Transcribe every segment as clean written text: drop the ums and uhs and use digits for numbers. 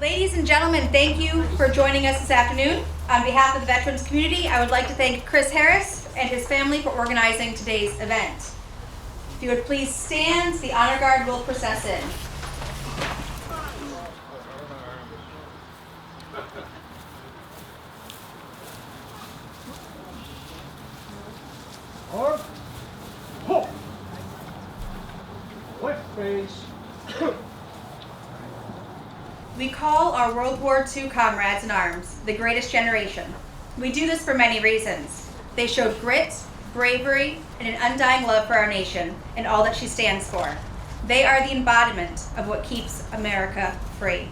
Ladies and gentlemen, thank you for joining us this afternoon. On behalf of the veterans community, I would like to thank Chris Harris and his family for organizing today's event. If you would please stand, the honor guard will process in. Arm, pull. Left face. We call our World War II comrades in arms the greatest generation. We do this for many reasons. They showed grit, bravery, and an undying love for our nation and all that she stands for. They are the embodiment of what keeps America free.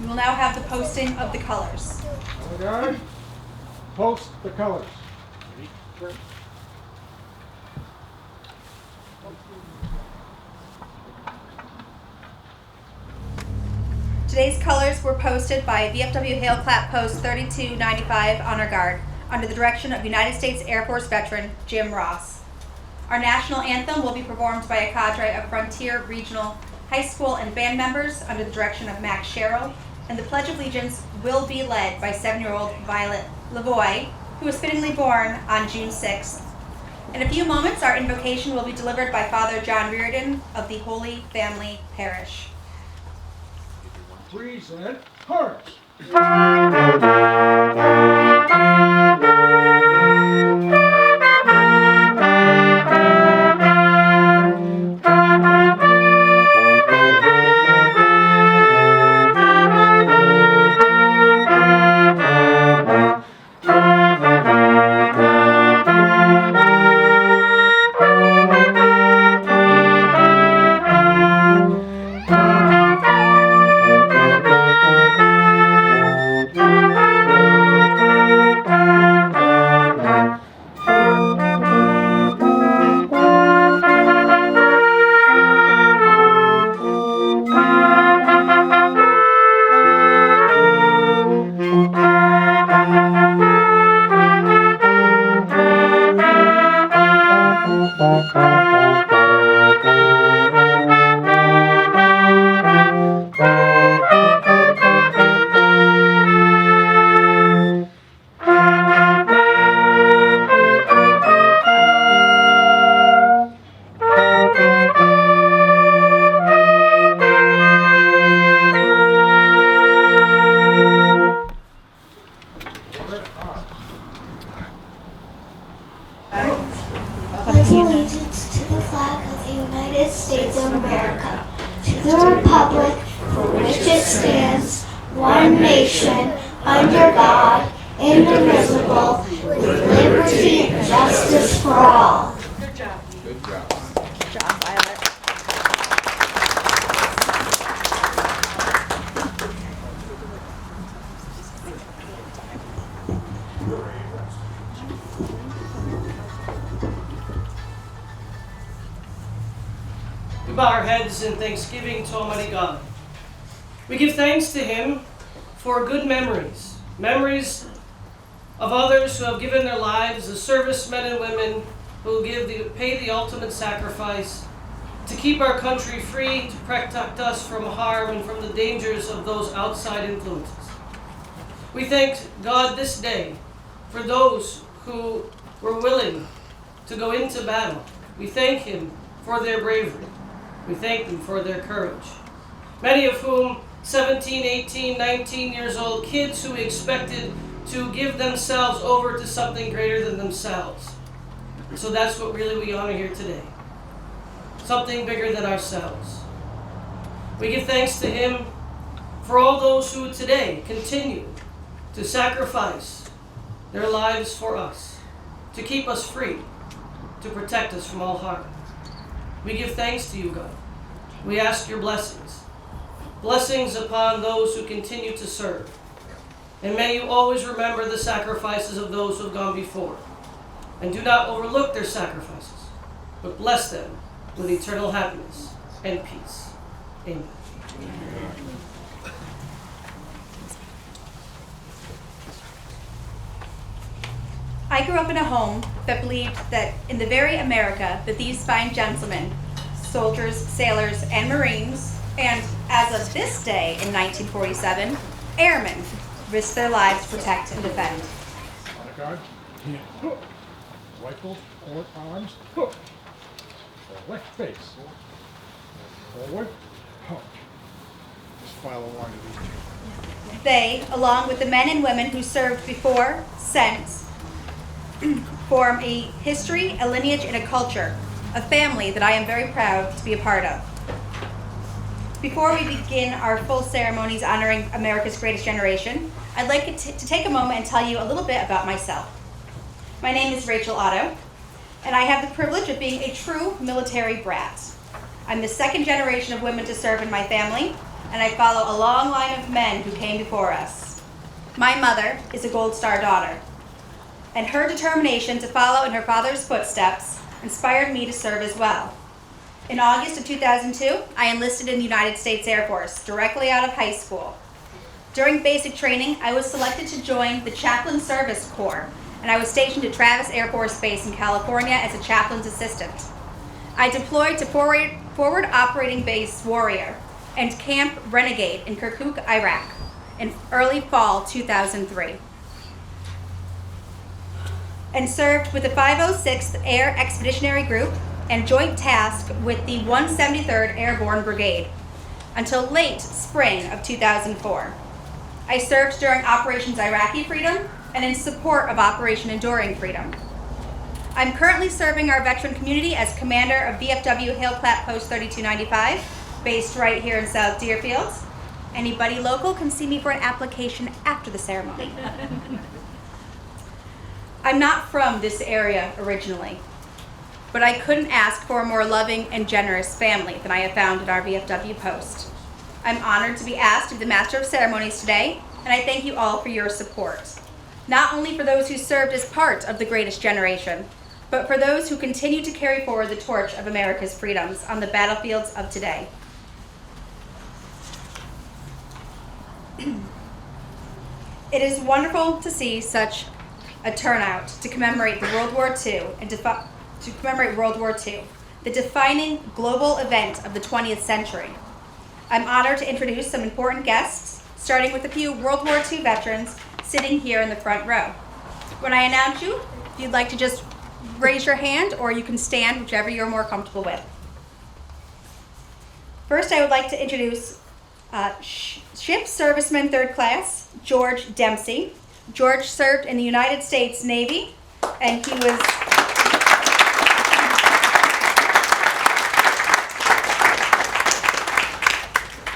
We will now have the posting of the colors. Honor guard, post the colors. Today's colors were posted by VFW Hail Clap Post 3295 Honor Guard under the direction of United States Air Force veteran Jim Ross. Our national anthem will be performed by a cadre of Frontier Regional High School and band members under the direction of Max Sherrill, and the Pledge of Allegiance will be led by 7-year-old Violet Lavoie, who was fittingly born on June 6th. In a few moments, our invocation will be delivered by Father John Reardon of the Holy Family Parish. Present hearts. Pledge allegiance to the flag of the United States of America, to the republic for which it stands, one nation, under God, indivisible, with liberty and justice for all. Good job. Good job, Violet. We bow our heads in thanksgiving to Almighty God. We give thanks to Him for good memories, memories of others who have given their lives, the servicemen and women who pay the ultimate sacrifice to keep our country free, to protect us from harm and from the dangers of those outside influences. We thank God this day for those who were willing to go into battle. We thank Him for their bravery. We thank them for their courage. Many of whom 17, 18, 19 years old, kids who expected to give themselves over to something greater than themselves. So that's what really we honor here today. Something bigger than ourselves. We give thanks to Him for all those who today continue to sacrifice their lives for us, to keep us free, to protect us from all harm. We give thanks to you, God. We ask your blessings. Blessings upon those who continue to serve. And may you always remember the sacrifices of those who have gone before. And do not overlook their sacrifices, but bless them with eternal happiness and peace. Amen. I grew up in a home that believed that in the very America that these fine gentlemen, soldiers, sailors, and Marines, And as of this day in 1947, airmen risked their lives to protect and defend. On guard, hand hook. Rifle, forward arms, hook. Left face. Forward, hook. Just file along to these two. They, along with the men and women who served before, since, form a history, a lineage, and a culture, a family that I am very proud to be a part of. Before we begin our full ceremonies honoring America's greatest generation, I'd like to take a moment and tell you a little bit about myself. My name is Rachel Otto, and I have the privilege of being a true military brat. I'm the second generation of women to serve in my family, and I follow a long line of men who came before us. My mother is a Gold Star daughter, and her determination to follow in her father's footsteps inspired me to serve as well. In August of 2002, I enlisted in the United States Air Force, directly out of high school. During basic training, I was selected to join the Chaplain Service Corps, and I was stationed at Travis Air Force Base in California as a chaplain's assistant. I deployed to Forward Operating Base Warrior and Camp Renegade in Kirkuk, Iraq, in early fall 2003, and served with the 506th Air Expeditionary Group and joint task with the 173rd Airborne Brigade until late spring of 2004. I served during Operations Iraqi Freedom and in support of Operation Enduring Freedom. I'm currently serving our veteran community as commander of VFW Hail Clap Post 3295, based right here in South Deerfield. Anybody local can see me for an application after the ceremony. I'm not from this area originally, but I couldn't ask for a more loving and generous family than I have found at our VFW post. I'm honored to be asked to be the Master of Ceremonies today, and I thank you all for your support. Not only for those who served as part of the greatest generation, but for those who continue to carry forward the torch of America's freedoms on the battlefields of today. It is wonderful to see such a turnout to commemorate the World War II and to commemorate World War II, the defining global event of the 20th century. I'm honored to introduce some important guests, starting with a few World War II veterans sitting here in the front row. When I announce you, if you'd like to just raise your hand, or you can stand, whichever you're more comfortable with. First, I would like to introduce Ship Serviceman 3rd Class, George Dempsey. George served in the United States Navy, and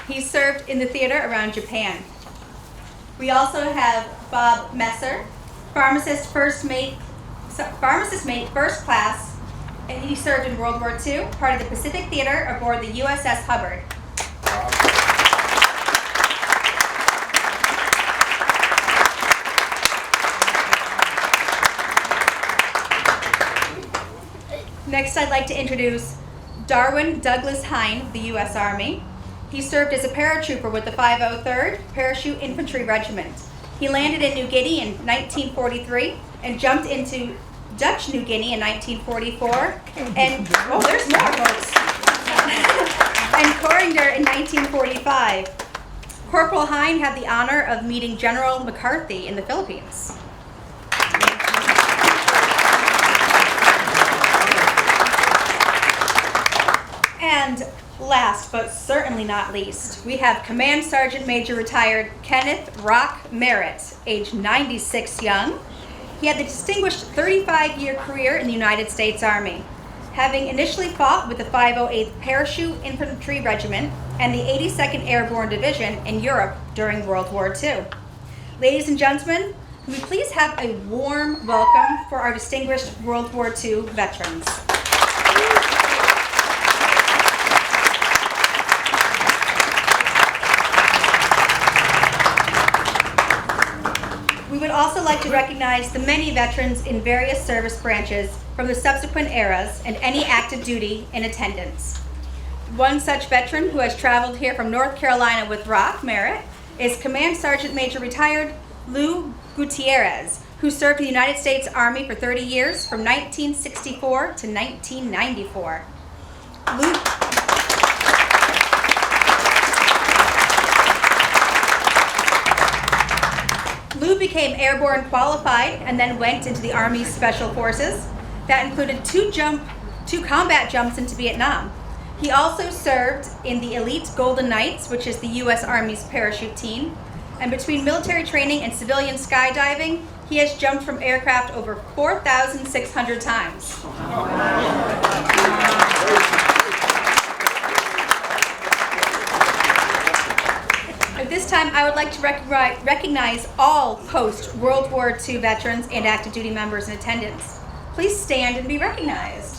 he served in the theater around Japan. We also have Bob Messer, pharmacist mate 1st Class, and he served in World War II, part of the Pacific Theater aboard the USS Hubbard. Next, I'd like to introduce Darwin Douglas Hine of the U.S. Army. He served as a paratrooper with the 503rd Parachute Infantry Regiment. He landed in New Guinea in 1943 and jumped into Dutch New Guinea in 1944, and there's more folks. And Coriander in 1945. Corporal Hine had the honor of meeting General McCarthy in the Philippines. And last but certainly not least, we have Command Sergeant Major retired Kenneth Rock Merritt, age 96 young. He had the distinguished 35-year career in the United States Army, having initially fought with the 508th Parachute Infantry Regiment and the 82nd Airborne Division in Europe during World War II. Ladies and gentlemen, can we please have a warm welcome for our distinguished World War II veterans. We would also like to recognize the many veterans in various service branches from the subsequent eras and any active duty in attendance. One such veteran who has traveled here from North Carolina with Rock Merritt is Command Sergeant Major retired Lou Gutierrez, who served in the United States Army for 30 years from 1964 to 1994. became airborne qualified and then went into the Army's Special Forces. That included two combat jumps into Vietnam. He also served in the elite Golden Knights, which is the U.S. Army's parachute team. And between military training and civilian skydiving, he has jumped from aircraft over 4,600 times. At this time, I would like to recognize all post-World War II veterans and active duty members in attendance. Please stand and be recognized.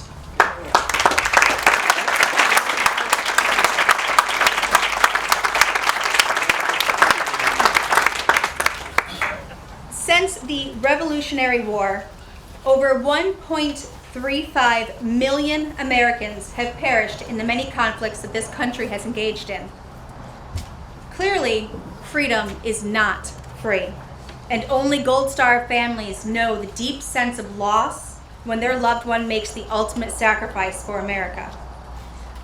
Since the Revolutionary War, over 1.35 million Americans have perished in the many conflicts that this country has engaged in. Clearly, freedom is not free, and only Gold Star families know the deep sense of loss when their loved one makes the ultimate sacrifice for America.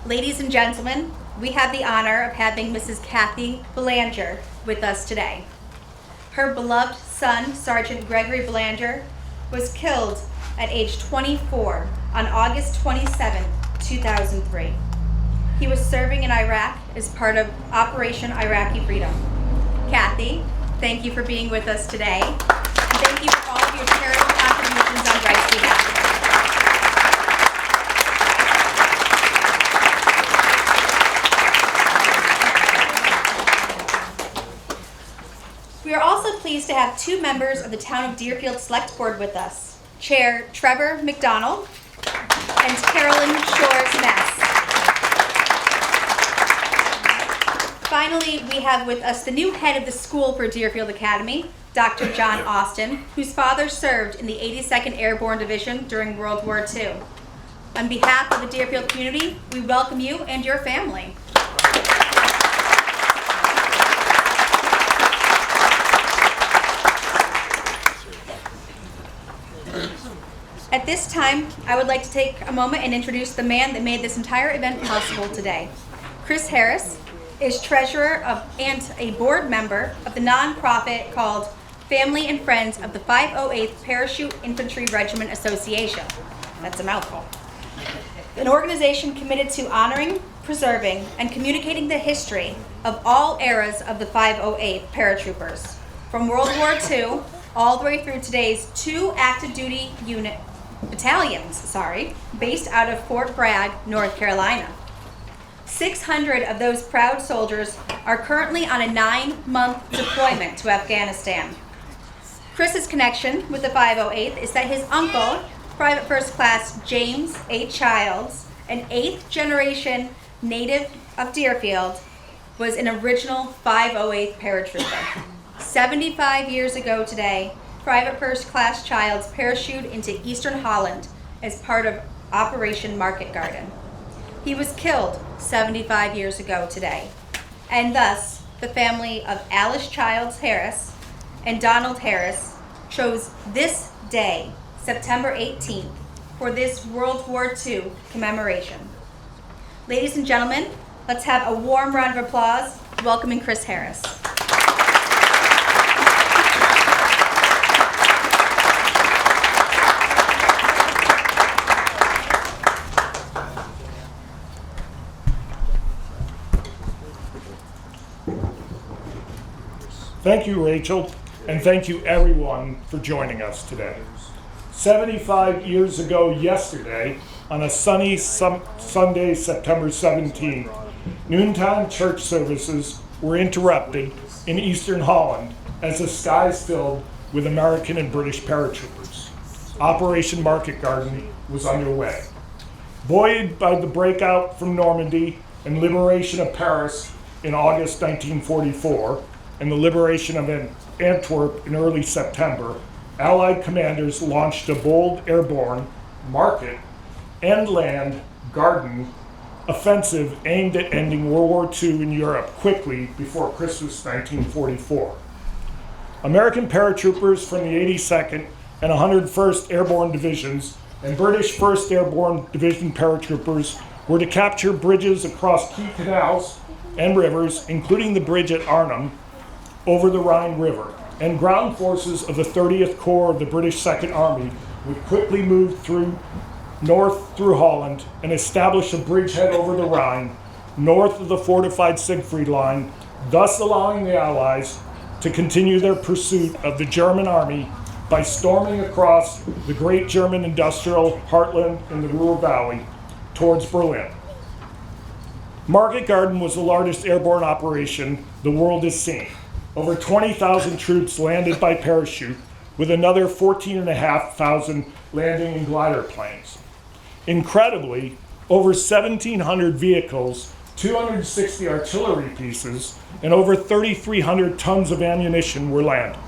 Ladies and gentlemen, we have the honor of having Mrs. Kathy Belanger with us today. Her beloved son, Sergeant Gregory Belanger, was killed at age 24 on August 27, 2003. He was serving in Iraq as part of Operation Iraqi Freedom. Kathy, thank you for being with us today, and thank you for all of your charitable contributions on Bryce's behalf. We are also pleased to have two members of the Town of Deerfield Select Board with us, Chair Trevor McDonald and Carolyn Shores-Ness. Finally, we have with us the new head of the school for Deerfield Academy, Dr. John Austin, whose father served in the 82nd Airborne Division during World War II. On behalf of the Deerfield community, we welcome you and your family. At this time, I would like to take a moment and introduce the man that made this entire event possible today. Chris Harris is treasurer and a board member of the nonprofit called Family and Friends of the 508th Parachute Infantry Regiment Association. That's a mouthful. An organization committed to honoring, preserving, and communicating the history of all eras of the 508th paratroopers, from World War II all the way through today's two active duty battalions, based out of Fort Bragg, North Carolina. 600 of those proud soldiers are currently on a 9-month deployment to Afghanistan. Chris's connection with the 508th is that his uncle, Private First Class James A. Childs, an 8th generation native of Deerfield, was an original 508th paratrooper. 75 years ago today, Private First Class Childs parachuted into Eastern Holland as part of Operation Market Garden. He was killed 75 years ago today, and thus the family of Alice Childs Harris and Donald Harris chose this day, September 18th, for this World War II commemoration. Ladies and gentlemen, let's have a warm round of applause welcoming Chris Harris. Thank you, Rachel, and thank you everyone for joining us today. 75 years ago yesterday, on a sunny Sunday, September 17th, noontime church services were interrupted in Eastern Holland as the skies filled with American and British paratroopers. Operation Market Garden was underway. Buoyed by the breakout from Normandy and liberation of Paris in August 1944, and the liberation of Antwerp in early September, Allied commanders launched a bold airborne, market, and land garden offensive aimed at ending World War II in Europe quickly before Christmas 1944. American paratroopers from the 82nd and 101st Airborne Divisions and British 1st Airborne Division paratroopers were to capture bridges across key canals and rivers, including the bridge at Arnhem, over the Rhine River, and ground forces of the 30th Corps of the British Second Army would quickly move north through Holland and establish a bridgehead over the Rhine, north of the fortified Siegfried Line, thus allowing the Allies to continue their pursuit of the German army by storming across the great German industrial heartland in the Ruhr Valley towards Berlin. Market Garden was the largest airborne operation the world has seen. Over 20,000 troops landed by parachute, with another 14,500 landing in glider planes. Incredibly, over 1,700 vehicles, 260 artillery pieces, and over 3,300 tons of ammunition were landed.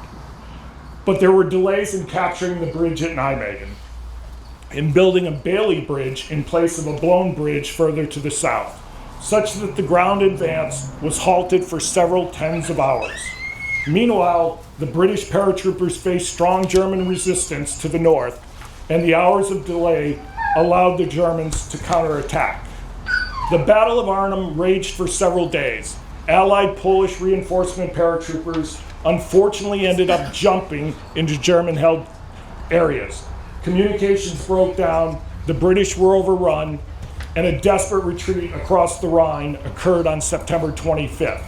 But there were delays in capturing the bridge at Nijmegen, in building a Bailey Bridge in place of a blown bridge further to the south, such that the ground advance was halted for several tens of hours. Meanwhile, the British paratroopers faced strong German resistance to the north, and the hours of delay allowed the Germans to counterattack. The Battle of Arnhem raged for several days. Allied Polish reinforcement paratroopers unfortunately ended up jumping into German-held areas. Communications broke down, the British were overrun, and a desperate retreat across the Rhine occurred on September 25th.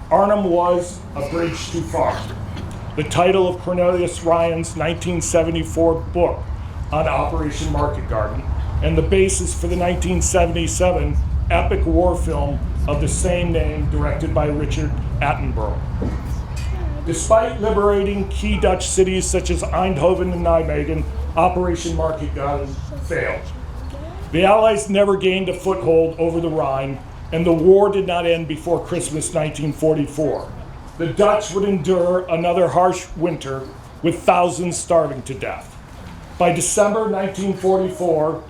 Arnhem was a bridge too far. The title of Cornelius Ryan's 1974 book on Operation Market Garden, and the basis for the 1977 epic war film of the same name directed by Richard Attenborough. Despite liberating key Dutch cities such as Eindhoven and Nijmegen, Operation Market Garden failed. The Allies never gained a foothold over the Rhine, and the war did not end before Christmas 1944. The Dutch would endure another harsh winter with thousands starving to death. By December 1944,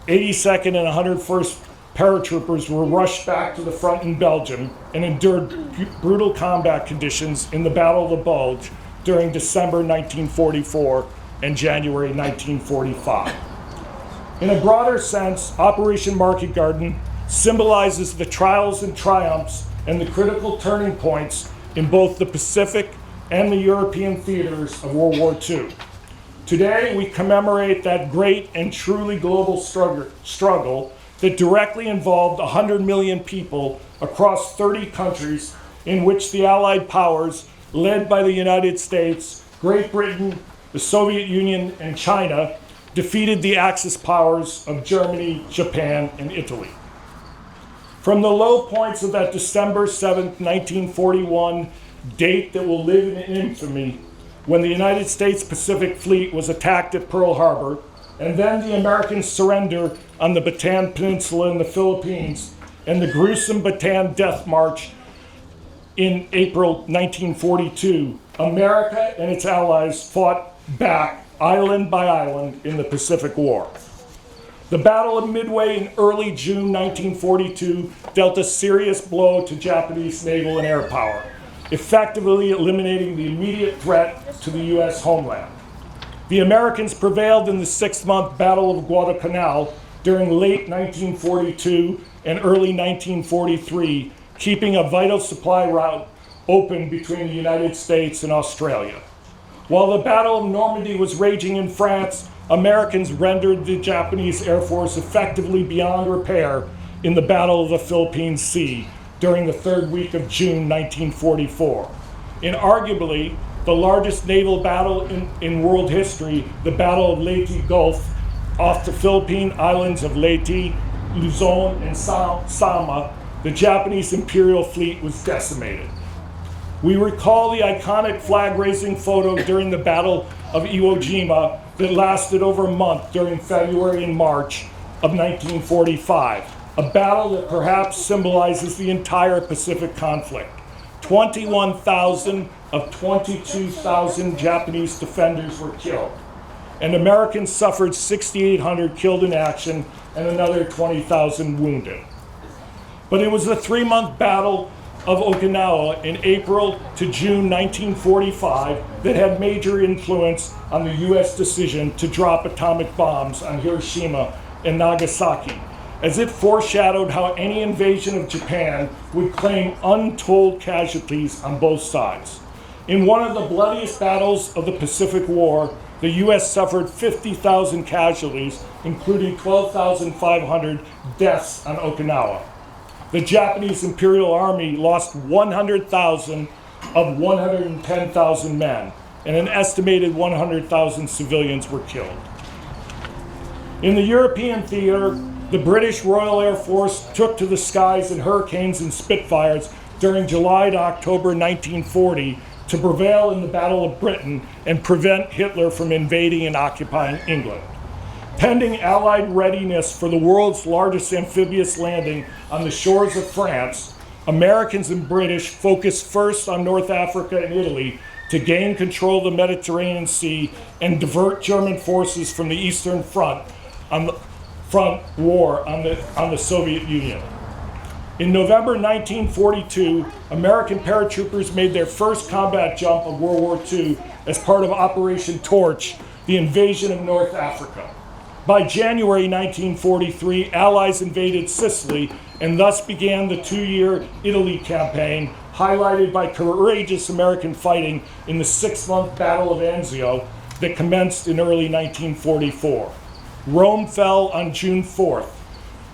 82nd and 101st paratroopers were rushed back to the front in Belgium and endured brutal combat conditions in the Battle of the Bulge during December 1944 and January 1945. In a broader sense, Operation Market Garden symbolizes the trials and triumphs and the critical turning points in both the Pacific and the European theaters of World War II. Today, we commemorate that great and truly global struggle that directly involved 100 million people across 30 countries, in which the Allied powers, led by the United States, Great Britain, the Soviet Union, and China, defeated the Axis powers of Germany, Japan, and Italy. From the low points of that December 7th, 1941 date that will live in infamy, when the United States Pacific Fleet was attacked at Pearl Harbor, and then the American surrender on the Bataan Peninsula in the Philippines, and the gruesome Bataan Death March in April 1942, America and its allies fought back island by island in the Pacific War. The Battle of Midway in early June 1942 dealt a serious blow to Japanese naval and air power, effectively eliminating the immediate threat to the U.S. homeland. The Americans prevailed in the 6-month Battle of Guadalcanal during late 1942 and early 1943, keeping a vital supply route open between the United States and Australia. While the Battle of Normandy was raging in France, Americans rendered the Japanese Air Force effectively beyond repair in the Battle of the Philippine Sea during the 3rd week of June 1944. In arguably the largest naval battle in world history, the Battle of Leyte Gulf, off the Philippine islands of Leyte, Luzon, and Sama, the Japanese Imperial Fleet was decimated. We recall the iconic flag-raising photo during the Battle of Iwo Jima that lasted over a month during February and March of 1945, a battle that perhaps symbolizes the entire Pacific conflict. 21,000 of 22,000 Japanese defenders were killed, and Americans suffered 6,800 killed in action and another 20,000 wounded. But it was the 3-month Battle of Okinawa in April to June 1945 that had major influence on the U.S. decision to drop atomic bombs on Hiroshima and Nagasaki, as it foreshadowed how any invasion of Japan would claim untold casualties on both sides. In one of the bloodiest battles of the Pacific War, the U.S. suffered 50,000 casualties, including 12,500 deaths on Okinawa. The Japanese Imperial Army lost 100,000 of 110,000 men, and an estimated 100,000 civilians were killed. In the European theater, the British Royal Air Force took to the skies in Hurricanes and Spitfires during July to October 1940 to prevail in the Battle of Britain and prevent Hitler from invading and occupying England. Pending Allied readiness for the world's largest amphibious landing on the shores of France, Americans and British focused first on North Africa and Italy to gain control of the Mediterranean Sea and divert German forces from the Eastern Front war on the Soviet Union. In November 1942, American paratroopers made their first combat jump of World War II as part of Operation Torch, the invasion of North Africa. By January 1943, Allies invaded Sicily and thus began the two-year Italy campaign, highlighted by courageous American fighting in the six-month Battle of Anzio that commenced in early 1944. Rome fell on June 4th,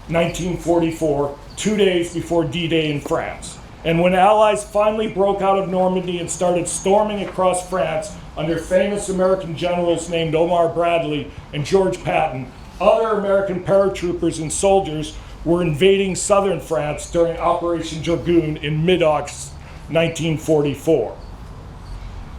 1944, 2 days before D-Day in France. And when Allies finally broke out of Normandy and started storming across France under famous American generals named Omar Bradley and George Patton, other American paratroopers and soldiers were invading southern France during Operation Dragoon in mid-August 1944.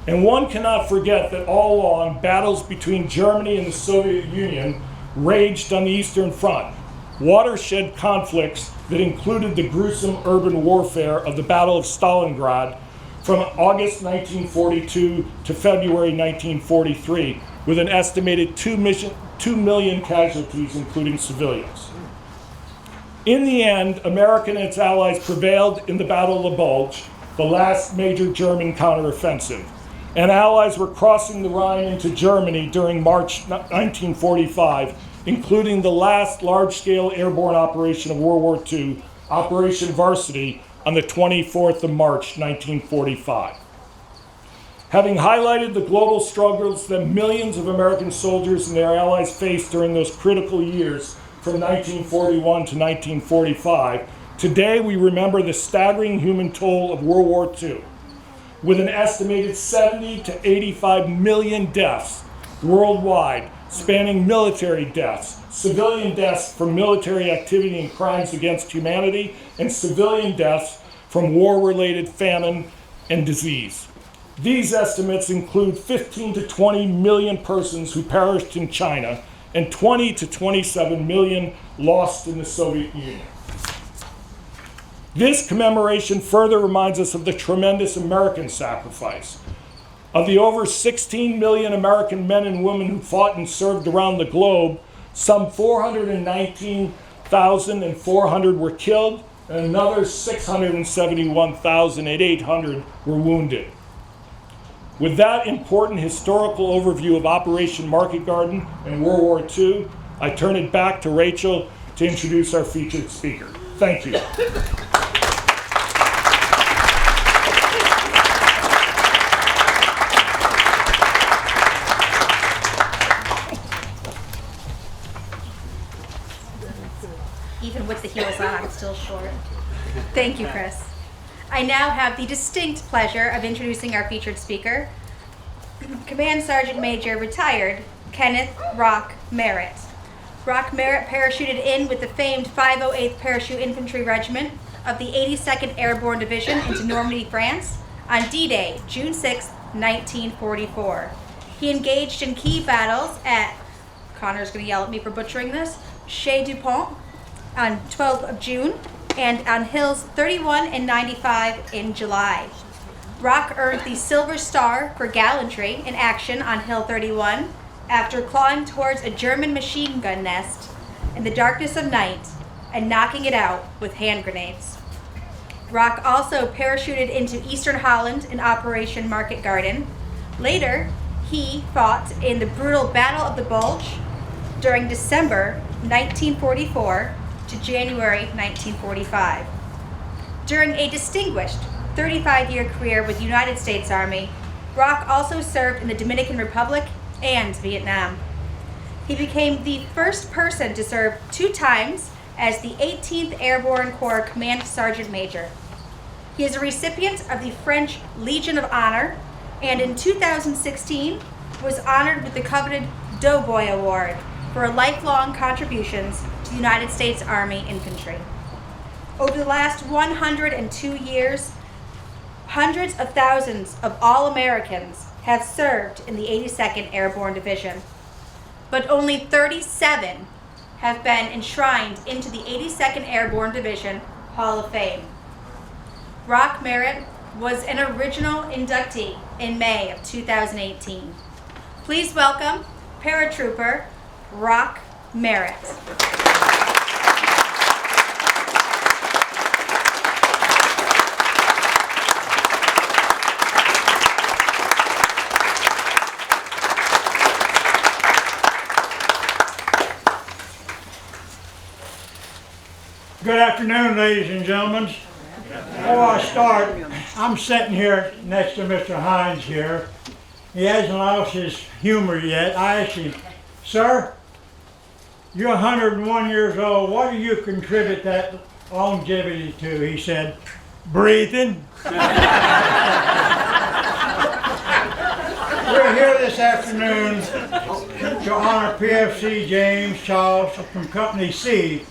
And one cannot forget that all along, battles between Germany and the Soviet Union raged on the Eastern Front, watershed conflicts that included the gruesome urban warfare of the Battle of Stalingrad from August 1942 to February 1943, with an estimated 2 million casualties, including civilians. In the end, America and its allies prevailed in the Battle of the Bulge, the last major German counteroffensive, and Allies were crossing the Rhine into Germany during March 1945, including the last large-scale airborne operation of World War II, Operation Varsity, on the 24th of March 1945. Having highlighted the global struggles that millions of American soldiers and their allies faced during those critical years from 1941 to 1945, today we remember the staggering human toll of World War II, with an estimated 70 to 85 million deaths worldwide, spanning military deaths, civilian deaths from military activity and crimes against humanity, and civilian deaths from war-related famine and disease. These estimates include 15 to 20 million persons who perished in China and 20 to 27 million lost in the Soviet Union. This commemoration further reminds us of the tremendous American sacrifice. Of the over 16 million American men and women who fought and served around the globe, some 419,400 were killed, and another 671,800 were wounded. With that important historical overview of Operation Market Garden and World War II, I turn it back to Rachel to introduce our featured speaker. Thank you. Even with the heels on, I'm still short. Thank you, Chris. I now have the distinct pleasure of introducing our featured speaker, Command Sergeant Major retired Kenneth Rock Merritt. Rock Merritt parachuted in with the famed 508th Parachute Infantry Regiment of the 82nd Airborne Division into Normandy, France on D-Day, June 6, 1944. He engaged in key battles at, Connor's going to yell at me for butchering this, Chez Dupont on 12th of June, and on Hills 31 and 95 in July. Rock earned the Silver Star for gallantry in action on Hill 31 after clawing towards a German machine gun nest in the darkness of night and knocking it out with hand grenades. Rock also parachuted into Eastern Holland in Operation Market Garden. Later, he fought in the brutal Battle of the Bulge during December 1944 to January 1945. During a distinguished 35-year career with the United States Army, Rock also served in the Dominican Republic and Vietnam. He became the first person to serve 2 times as the 18th Airborne Corps Command Sergeant Major. He is a recipient of the French Legion of Honor, and in 2016 was honored with the coveted Doughboy Award for lifelong contributions to the United States Army Infantry. Over the last 102 years, hundreds of thousands of all Americans have served in the 82nd Airborne Division, but only 37 have been enshrined into the 82nd Airborne Division Hall of Fame. Rock Merritt was an original inductee in May of 2018. Please welcome Paratrooper Rock Merritt. Good afternoon, ladies and gentlemen. Before I start, I'm sitting here next to Mr. Hines here. He hasn't lost his humor yet. I asked him, "Sir, you're 101 years old. What do you contribute that longevity to?" He said, "Breathing." We're here this afternoon to honor PFC James Charles from Company C,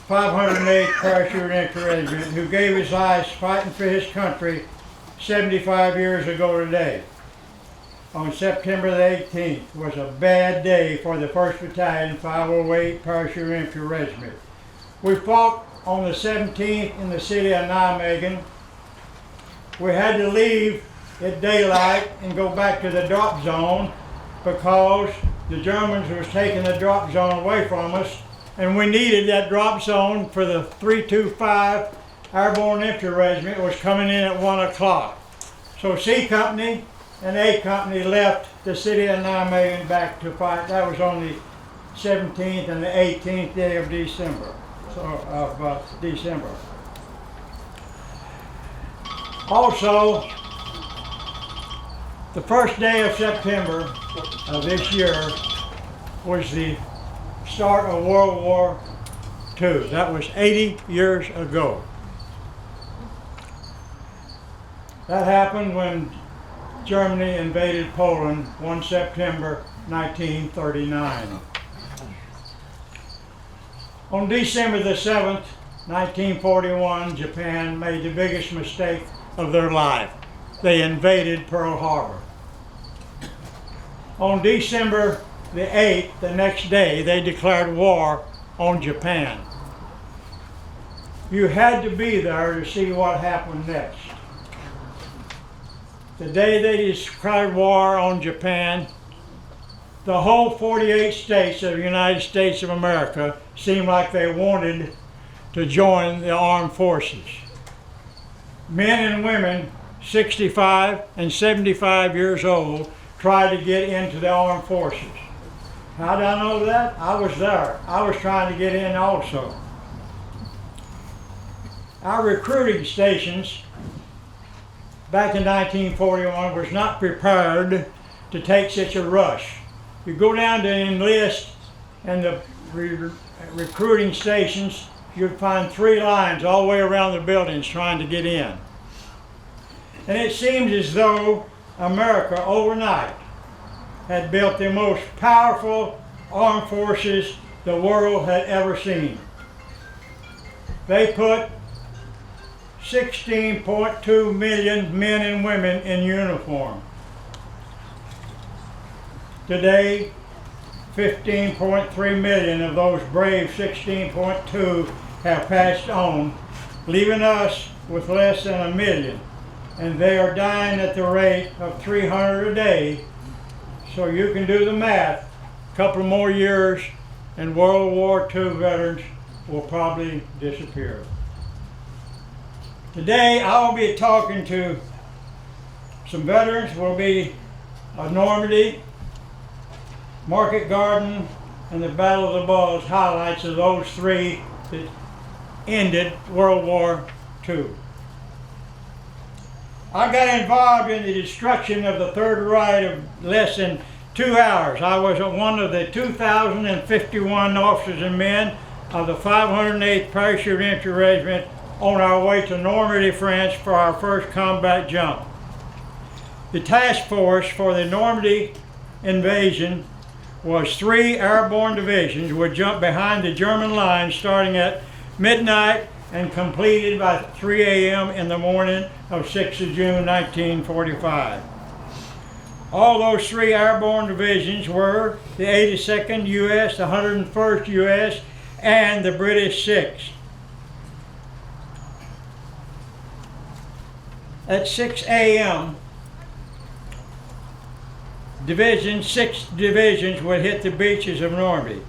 508 Paratrooper Infantry Regiment, who gave his life fighting for his country 75 years ago today. On September the 18th was a bad day for the 1st Battalion, 508 Paratrooper Infantry Regiment. We fought on the 17th in the city of Nijmegen. We had to leave at daylight and go back to the drop zone because the Germans was taking the drop zone away from us, and we needed that drop zone for the 325 Airborne Infantry Regiment. It was coming in at 1 o'clock. So C Company and A Company left the city of Nijmegen back to fight. That was on the 17th and the 18th day of December. Also, the first day of September of this year was the start of World War II. That was 80 years ago. That happened when Germany invaded Poland 1 September 1939. On December the 7th, 1941, Japan made the biggest mistake of their life. They invaded Pearl Harbor. On December the 8th, the next day, they declared war on Japan. You had to be there to see what happened next. The day they declared war on Japan, the whole 48 states of the United States of America seemed like they wanted to join the armed forces. Men and women 65 and 75 years old tried to get into the armed forces. How did I know that? I was there. I was trying to get in also. Our recruiting stations back in 1941 was not prepared to take such a rush. You go down to enlist and the recruiting stations, you'd find 3 lines all the way around the buildings trying to get in. And it seems as though America overnight had built the most powerful armed forces the world had ever seen. They put 16.2 million men and women in uniform. Today, 15.3 million of those brave 16.2 have passed on, leaving us with less than 1 million. And they are dying at the rate of 300 a day. So you can do the math. A couple more years and World War II veterans will probably disappear. Today I'll be talking to some veterans. Will be of Normandy, Market Garden, and the Battle of the Bulge, highlights of those 3 that ended World War II. I got involved in the destruction of the Third Reich of less than 2 hours. I was one of the 2,051 officers and men of the 508th Parachute Infantry Regiment on our way to Normandy, France for our first combat jump. The task force for the Normandy invasion was 3 airborne divisions would jump behind the German lines starting at midnight and completed by 3 a.m. in the morning of 6th of June 1945. All those 3 airborne divisions were the 82nd U.S., the 101st U.S., and the British 6th. At 6 a.m., 6 divisions would hit the beaches of Normandy.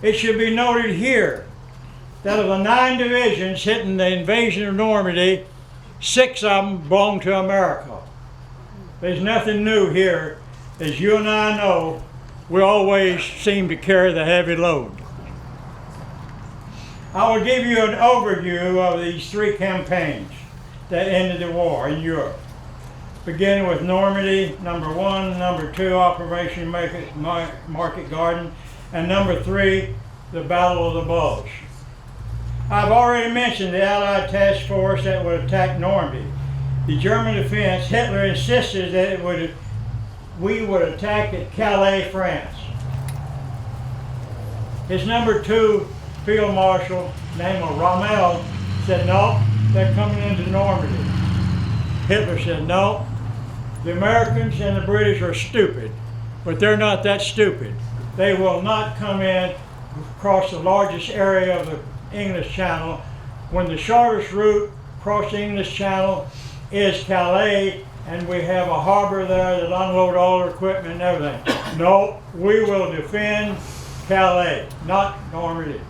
It should be noted here that of the 9 divisions hitting the invasion of Normandy, 6 of them belong to America. There's nothing new here. As you and I know, we always seem to carry the heavy load. I will give you an overview of these 3 campaigns that ended the war in Europe. Beginning with Normandy, number 1, number 2, Operation Market Garden, and number 3, the Battle of the Bulge. I've already mentioned the Allied task force that would attack Normandy. The German defense, Hitler insisted that we would attack at Calais, France. His number 2 field marshal, named Rommel, said, no, they're coming into Normandy. Hitler said, no, the Americans and the British are stupid, but they're not that stupid. They will not come in across the largest area of the English Channel when the shortest route across the English Channel is Calais, and we have a harbor there that unload all their equipment and everything. No, we will defend Calais, not Normandy,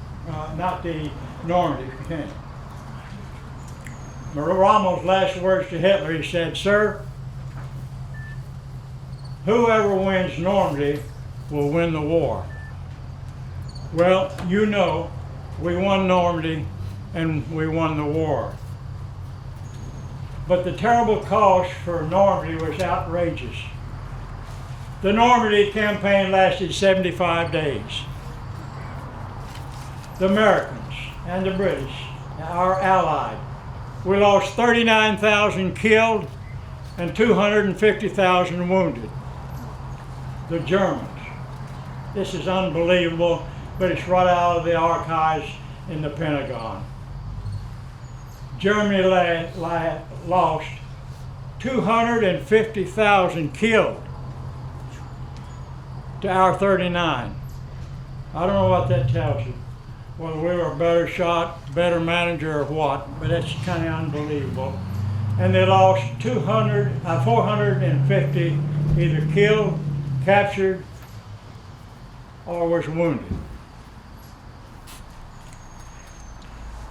not the Normandy. Rommel's last words to Hitler, he said, sir, whoever wins Normandy will win the war. Well, you know, we won Normandy and we won the war. But the terrible cost for Normandy was outrageous. The Normandy campaign lasted 75 days. The Americans and the British, our allied, we lost 39,000 killed and 250,000 wounded. The Germans. This is unbelievable, but it's right out of the archives in the Pentagon. Germany lost 250,000 killed to our 39. I don't know what that tells you. Whether we were a better shot, better manager, or what, but that's kind of unbelievable. And they lost 450 either killed, captured, or was wounded.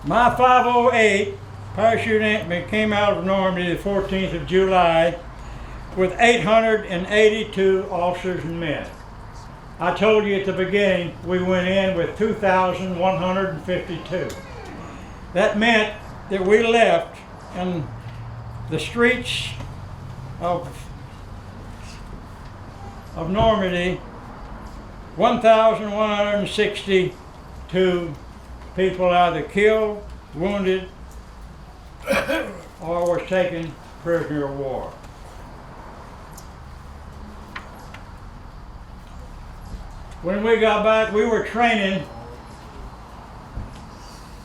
My 508 Parachute Infantry came out of Normandy the 14th of July with 882 officers and men. I told you at the beginning we went in with 2,152. That meant that we left in the streets of Normandy 1,162 people either killed, wounded, or were taken prisoner of war. When we got back, we were training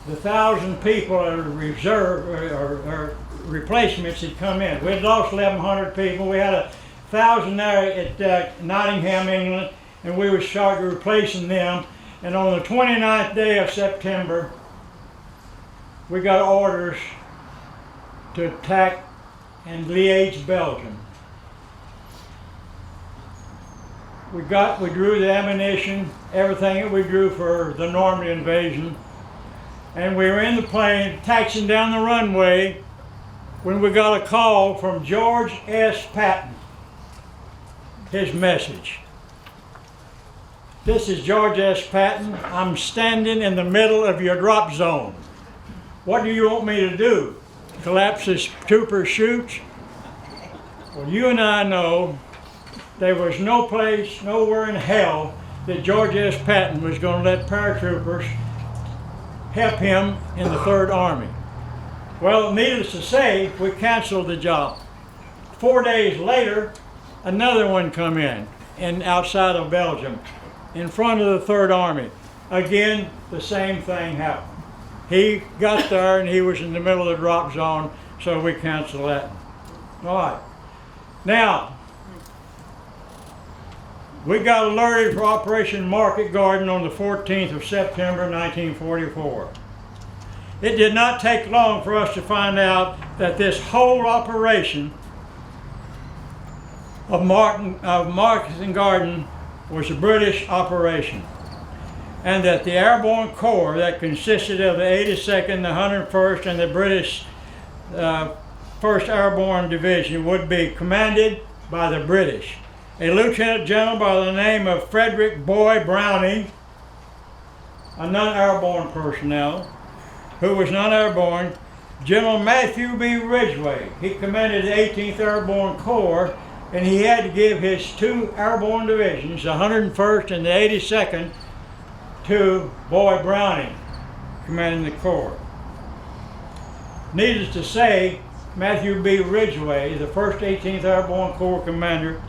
the 1,000 people that were reserve or replacements that come in. We had lost 1,100 people. We had 1,000 there at Nottingham, England, and we were starting replacing them. And on the 29th day of September, we got orders to attack in Leyte, Belgium. We drew the ammunition, everything that we drew for the Normandy invasion, and we were in the plane taxiing down the runway when we got a call from George S. Patton. His message. This is George S. Patton. I'm standing in the middle of your drop zone. What do you want me to do? Collapse this trooper chute? Well, you and I know there was no place, nowhere in hell that George S. Patton was going to let paratroopers help him in the 3rd Army. Well, needless to say, we canceled the job. 4 days later, another one come in outside of Belgium, in front of the 3rd Army. Again, the same thing happened. He got there and he was in the middle of the drop zone, so we canceled that. All right. Now, we got alerted for Operation Market Garden on the 14th of September 1944. It did not take long for us to find out that this whole operation of Market Garden was a British operation, and that the Airborne Corps that consisted of the 82nd, the 101st, and the British 1st Airborne Division would be commanded by the British. A Lieutenant General by the name of Frederick Boy Browning, a non-airborne personnel, who was non-airborne, General Matthew B. Ridgway. He commanded the 18th Airborne Corps, and he had to give his 2 airborne divisions, the 101st and the 82nd, to Boy Browning, commanding the Corps. Needless to say, Matthew B. Ridgway, the 1st 18th Airborne Corps commander,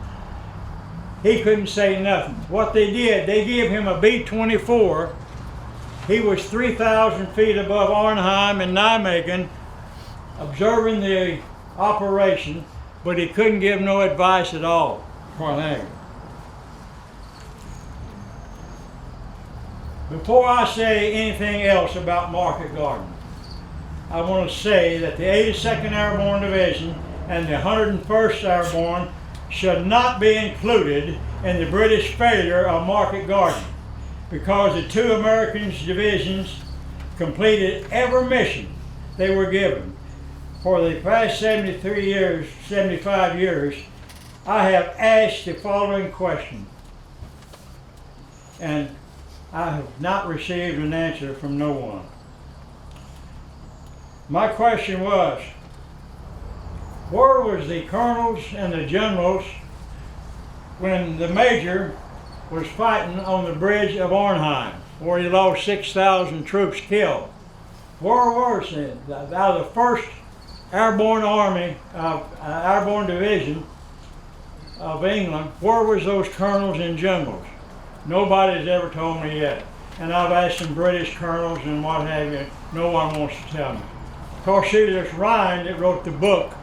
he couldn't say nothing. What they did, they gave him a B-24. He was 3,000 feet above Arnhem and Nijmegen, observing the operation, but he couldn't give no advice at all. Before I say anything else about Market Garden, I want to say that the 82nd Airborne Division and the 101st Airborne should not be included in the British failure of Market Garden, because the 2 American divisions completed every mission they were given. For the past 75 years, I have asked the following question, and I have not received an answer from no one. My question was, where was the colonels and the generals when the major was fighting on the bridge of Arnhem, where he lost 6,000 troops killed? Where was it? Out of the 1st Airborne Army, Airborne Division of England, where was those colonels and generals? Nobody's ever told me yet. And I've asked some British colonels and what have you, no one wants to tell me. Cornelius Ryan, that wrote the book,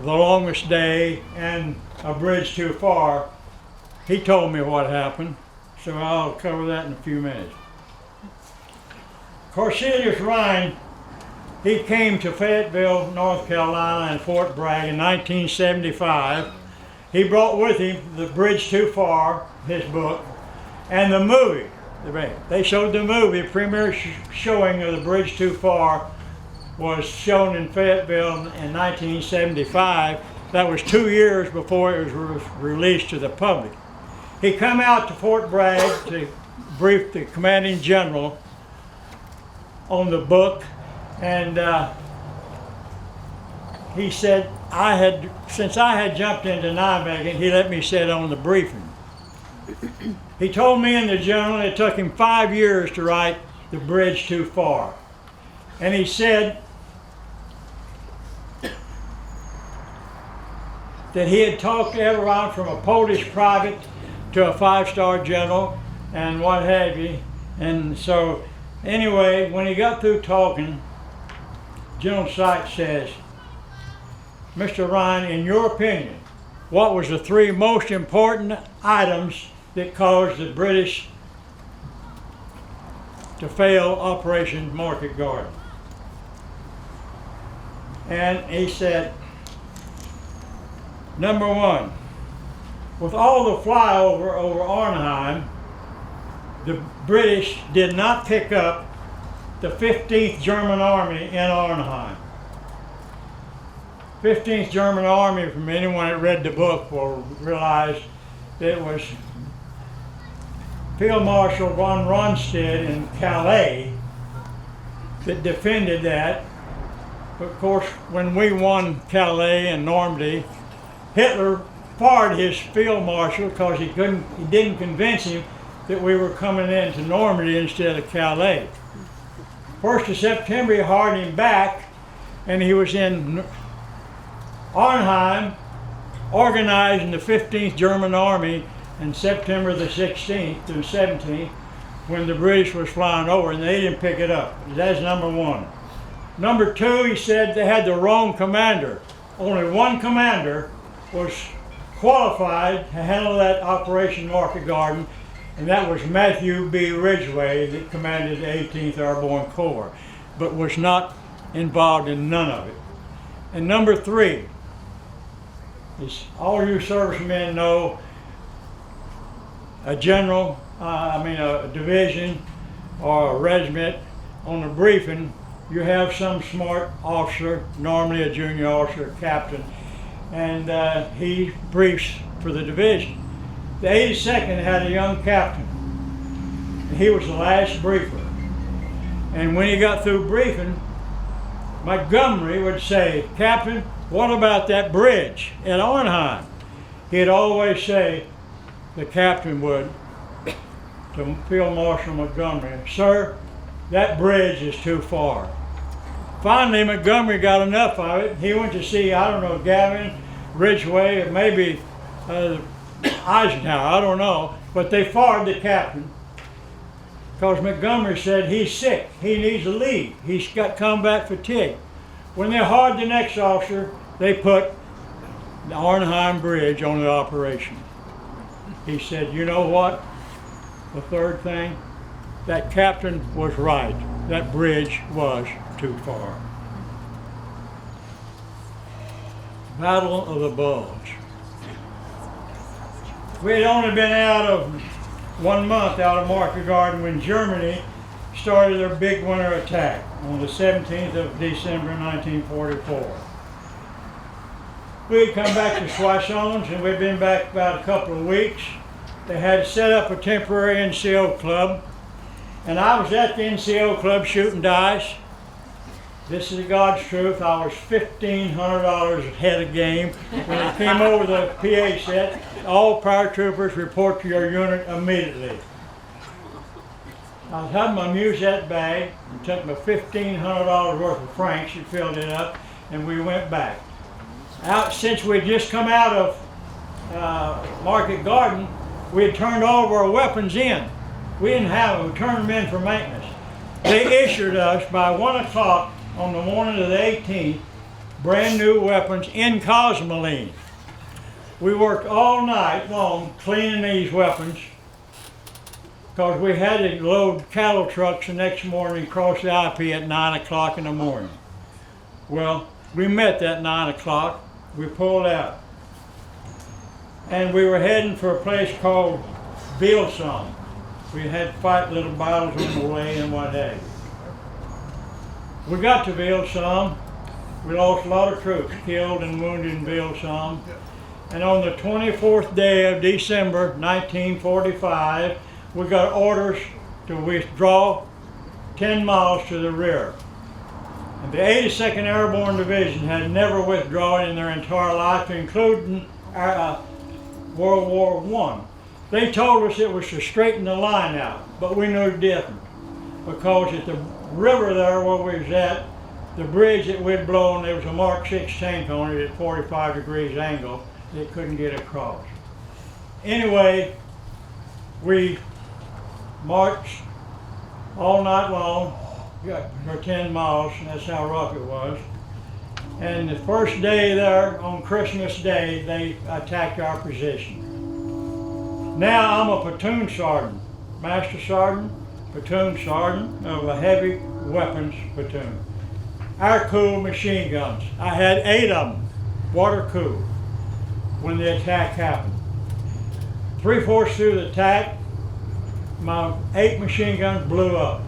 The Longest Day and A Bridge Too Far, he told me what happened, so I'll cover that in a few minutes. Cornelius Ryan, he came to Fayetteville, North Carolina and Fort Bragg in 1975. He brought with him The Bridge Too Far, his book, and the movie. They showed the movie, premiere showing of The Bridge Too Far was shown in Fayetteville in 1975. That was 2 years before it was released to the public. He come out to Fort Bragg to brief the commanding general on the book, and he said, since I had jumped into Nijmegen, he let me sit on the briefing. He told me and the general it took him 5 years to write The Bridge Too Far. And he said that he had talked to everyone from a Polish private to a 5-star general and what have you. And so anyway, when he got through talking, General Sykes says, Mr. Ryan, in your opinion, what was the 3 most important items that caused the British to fail Operation Market Garden? And he said, number 1, with all the flyover over Arnhem, the British did not pick up the 15th German Army in Arnhem. 15th German Army, from anyone that read the book will realize that it was Field Marshal von Rundstedt in Calais that defended that. But of course, when we won Calais and Normandy, Hitler fired his field marshal because he didn't convince him that we were coming into Normandy instead of Calais. 1st of September, he hired him back, and he was in Arnhem organizing the 15th German Army in September the 16th through 17th when the British was flying over, and they didn't pick it up. That's number one. Number two, he said they had the wrong commander. Only one commander was qualified to handle that Operation Market Garden, and that was Matthew B. Ridgway, that commanded the 18th Airborne Corps, but was not involved in none of it. And number three, as all you servicemen know, a division or a regiment, on a briefing, you have some smart officer, normally a junior officer, captain, and he briefs for the division. The 82nd had a young captain, and he was the last briefer. And when he got through briefing, Montgomery would say, "Captain, what about that bridge at Arnhem?" He'd always say, the captain would, to Field Marshal Montgomery, "Sir, that bridge is too far." Finally, Montgomery got enough of it. He went to see, I don't know, Gavin, Ridgway, or maybe Eisenhower, I don't know, but they fired the captain because Montgomery said he's sick, he needs to leave, he's got combat fatigue. When they hired the next officer, they put the Arnhem Bridge on the operation. He said, "You know what? The third thing, that captain was right. That bridge was too far." Battle of the Bulge. We had only been out of 1 month out of Market Garden when Germany started their big winter attack on the 17th of December 1944. We had come back to Soissons, and we'd been back about a couple of weeks. They had set up a temporary NCO club, and I was at the NCO club shooting dice. This is God's truth. I was $1,500 ahead of game. When it came over the PA set, all paratroopers report to your unit immediately. I was having my musette bag and took my $1,500 worth of francs and filled it up, and we went back. Since we'd just come out of Market Garden, we had turned all of our weapons in. We didn't have them. We turned them in for maintenance. They issued us by 1 o'clock on the morning of the 18th, brand new weapons in Cosmoline. We worked all night long cleaning these weapons because we had to load cattle trucks the next morning and cross the IP at 9 o'clock in the morning. Well, we met that 9 o'clock. We pulled out. And we were heading for a place called Vilsum. We had to fight little battles on the way and what have you. We got to Vilsum. We lost a lot of troops killed and wounded in Vilsum. And on the 24th day of December 1945, we got orders to withdraw 10 miles to the rear. And the 82nd Airborne Division had never withdrawn in their entire life, including World War I. They told us it was to straighten the line out, but we knew different. Because at the river there where we was at, the bridge that we'd blown, there was a Mark 6 tank on it at 45 degrees angle that couldn't get across. Anyway, we marched all night long, got for 10 miles, and that's how rough it was. And the first day there, on Christmas Day, they attacked our position. Now I'm a platoon sergeant, master sergeant, platoon sergeant of a heavy weapons platoon. Air-cooled machine guns. I had 8 of them, water-cooled, when the attack happened. 3/4 through the attack, my 8 machine guns blew up.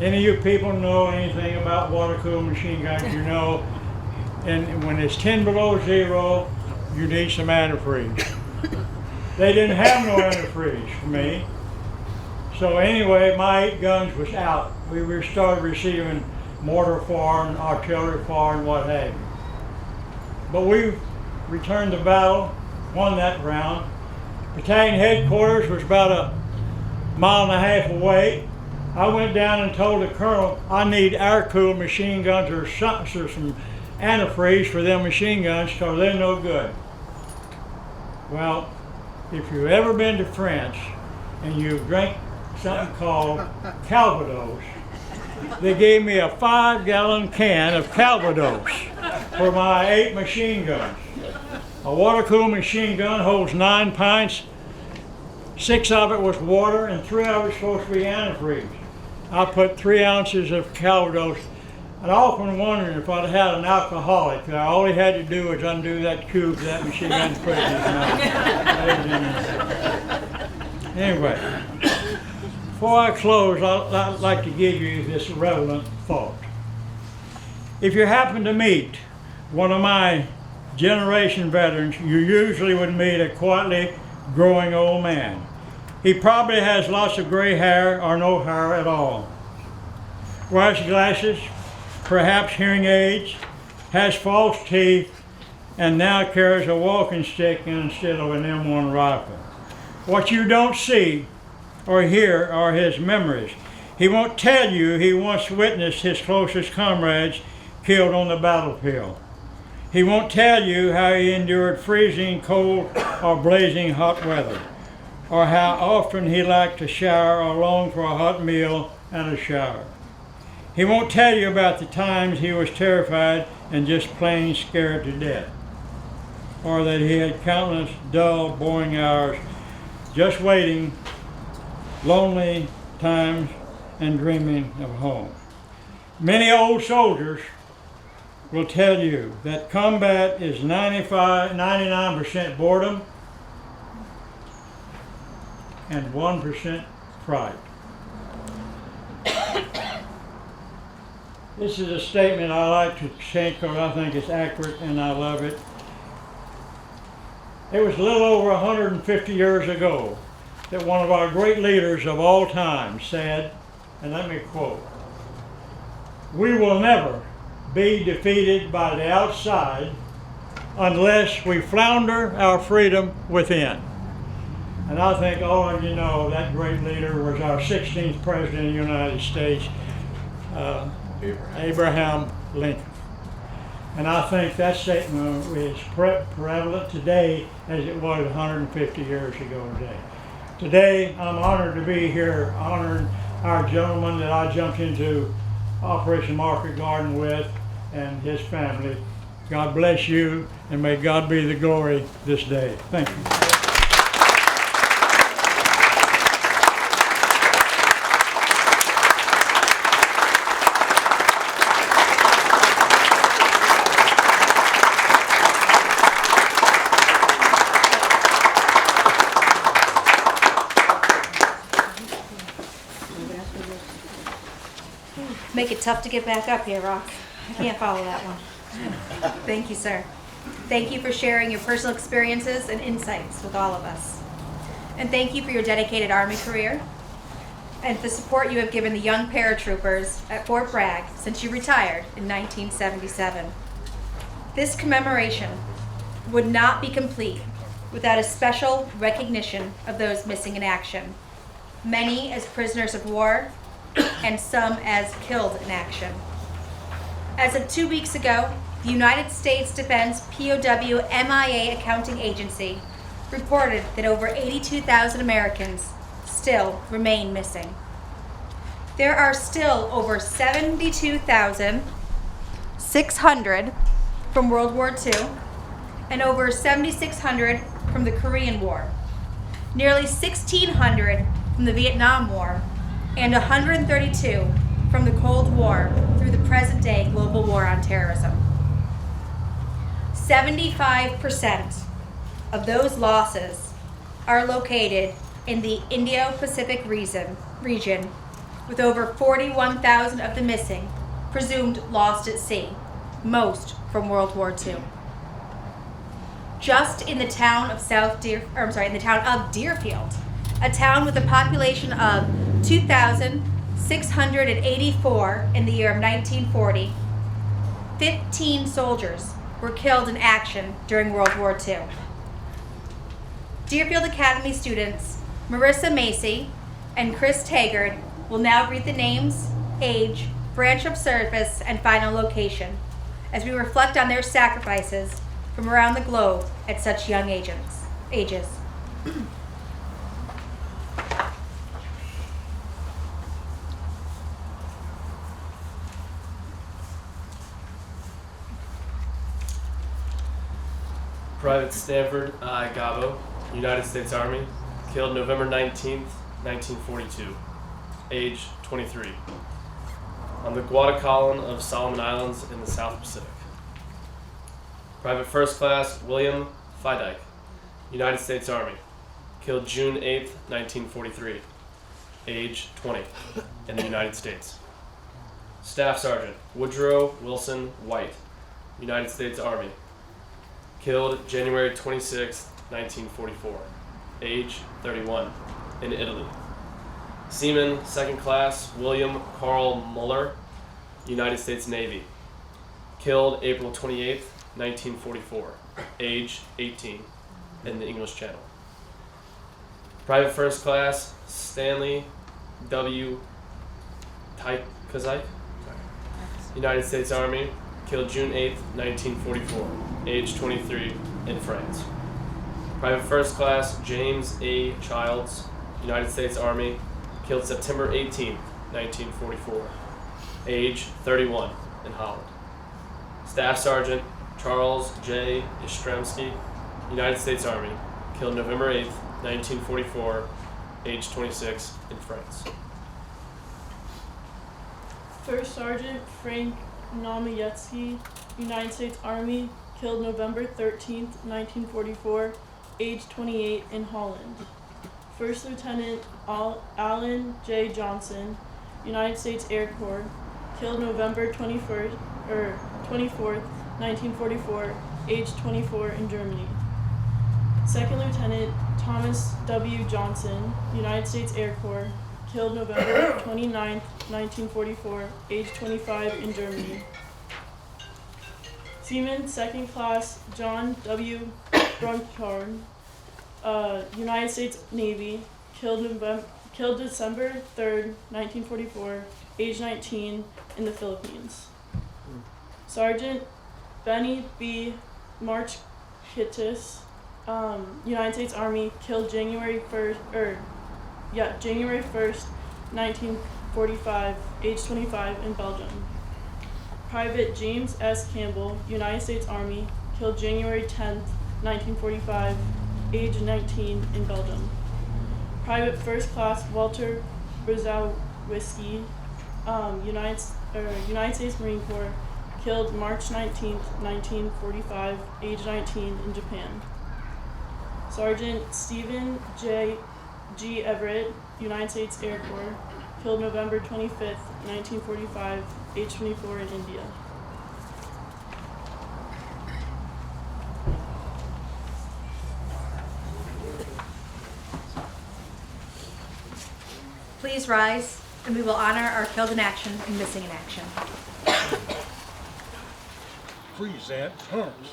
Any of you people know anything about water-cooled machine guns, you know, and when it's 10 below zero, you need some antifreeze. They didn't have no antifreeze for me. So anyway, my 8 guns was out. We started receiving mortar fire and artillery fire and what have you. but we returned the battle, won that round. Battalion headquarters was about a mile and a half away. I went down and told the colonel I need air-cooled machine guns or some antifreeze for them machine guns because they're no good. Well, if you've ever been to France and you drank something called Calvados, they gave me a 5-gallon can of Calvados for my 8 machine guns. A water-cooled machine gun holds 9 pints. 6 of it was water and 3 of it was supposed to be antifreeze. I put 3 ounces of Calvados, and I often wondered if I'd had an alcoholic. All he had to do was undo that tube of that machine gun and put it in his mouth. Anyway, before I close, I'd like to give you this relevant thought. If you happen to meet one of my generation veterans, you usually would meet a quietly growing old man. He probably has lots of gray hair or no hair at all. Wears glasses, perhaps hearing aids, has false teeth, and now carries a walking stick instead of an M1 rifle. What you don't see or hear are his memories. He won't tell you he once witnessed his closest comrades killed on the battlefield. He won't tell you how he endured freezing cold or blazing hot weather, or how often he liked to shower or longed for a hot meal and a shower. He won't tell you about the times he was terrified and just plain scared to death, or that he had countless dull, boring hours just waiting, lonely times, and dreaming of home. Many old soldiers will tell you that combat is 99% boredom and 1% fright. This is a statement I like to say because I think it's accurate and I love it. It was a little over 150 years ago that one of our great leaders of all time said, and let me quote, "We will never be defeated by the outside unless we flounder our freedom within." And I think all of you know that great leader was our 16th President of the United States, Abraham Lincoln. And I think that statement is prevalent today as it was 150 years ago today. Today, I'm honored to be here, honoring our gentleman that I jumped into Operation Market Garden with and his family. God bless you, and may God be the glory this day. Thank you. Make it tough to get back up here, Rock. I can't follow that one. Thank you, sir. Thank you for sharing your personal experiences and insights with all of us. And thank you for your dedicated Army career and the support you have given the young paratroopers at Fort Bragg since you retired in 1977. This commemoration would not be complete without a special recognition of those missing in action, many as prisoners of war and some as killed in action. As of 2 weeks ago, the United States Defense POW MIA Accounting Agency reported that over 82,000 Americans still remain missing. There are still over 72,600 from World War II and over 7,600 from the Korean War, nearly 1,600 from the Vietnam War, and 132 from the Cold War through the present-day global war on terrorism. 75% of those losses are located in the Indo-Pacific region, with over 41,000 of the missing presumed lost at sea, most from World War II. Just in the town of Deerfield, a town with a population of 2,684 in the year of 1940, 15 soldiers were killed in action during World War II. Deerfield Academy students Marissa Macy and Chris Taggart will now read the names, age, branch of service, and final location as we reflect on their sacrifices from around the globe at such young ages. Private Stanford I. Gabo, United States Army, killed November 19th, 1942, age 23, on the Guadalcanal of Solomon Islands in the South Pacific. Private First Class William Fidike, United States Army, killed June 8th, 1943, age 20, in the United States. Staff Sergeant Woodrow Wilson White, United States Army, killed January 26, 1944, age 31, in Italy. Seaman Second Class William Carl Muller, United States Navy, killed April 28, 1944, age 18, in the English Channel. Private First Class Stanley W. Tykazike, United States Army, killed June 8, 1944, age 23, in France. Private First Class James A. Childs, United States Army, killed September 18, 1944, age 31, in Holland. Staff Sergeant Charles J. Yastrzemski, United States Army, killed November 8, 1944, age 26, in France. First Sergeant Frank Nomayetsky, United States Army, killed November 13, 1944, age 28, in Holland. First Lieutenant Alan J. Johnson, United States Air Corps, killed November 24th, 1944, age 24, in Germany. Second Lieutenant Thomas W. Johnson, United States Air Corps, killed November 29th, 1944, age 25, in Germany. Seaman Second Class John W. Brunkhorn, United States Navy, killed December 3rd, 1944, age 19, in the Philippines. Sergeant Benny B. Marchkitis, United States Army, killed January 1st, 1945, age 25, in Belgium. Private James S. Campbell, United States Army, killed January 10th, 1945, age 19, in Belgium. Private First Class Walter Brzezowski, United States Marine Corps, killed March 19th, 1945, age 19, in Japan. Sergeant Stephen G. Everett, United States Air Corps, killed November 25th, 1945, age 24, in India. Please rise, and we will honor our killed in action and missing in action. Present arms.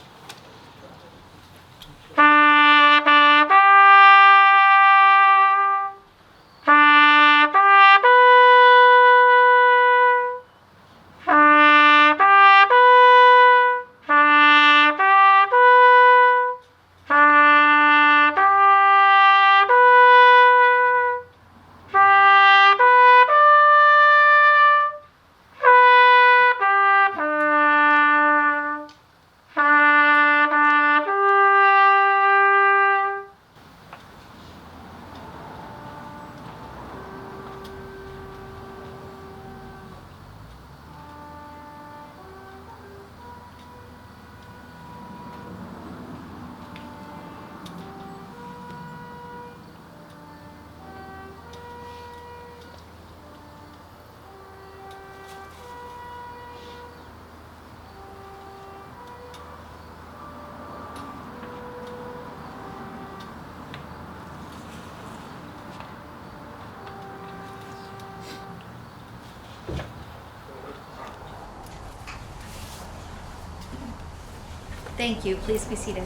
Thank you. Please be seated.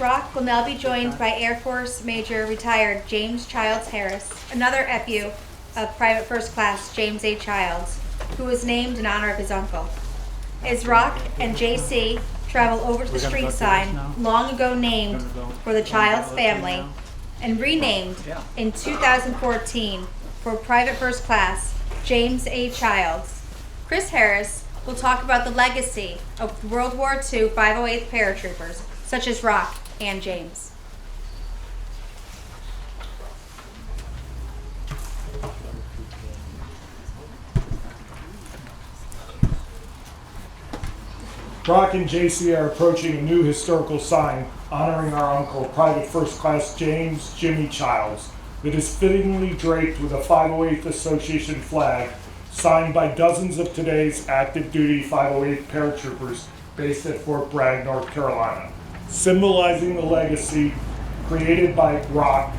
Rock will now be joined by Air Force Major retired James Childs Harris, another FU of Private First Class James A. Childs, who was named in honor of his uncle. As Rock and JC travel over to the street sign long ago named for the Childs family and renamed in 2014 for Private First Class James A. Childs, Chris Harris will talk about the legacy of World War II 508th paratroopers, such as Rock and James. Rock and JC are approaching a new historical sign honoring our uncle, Private First Class James Jimmy Childs, that is fittingly draped with a 508th Association flag signed by dozens of today's active duty 508 paratroopers based at Fort Bragg, North Carolina, symbolizing the legacy created by Rock,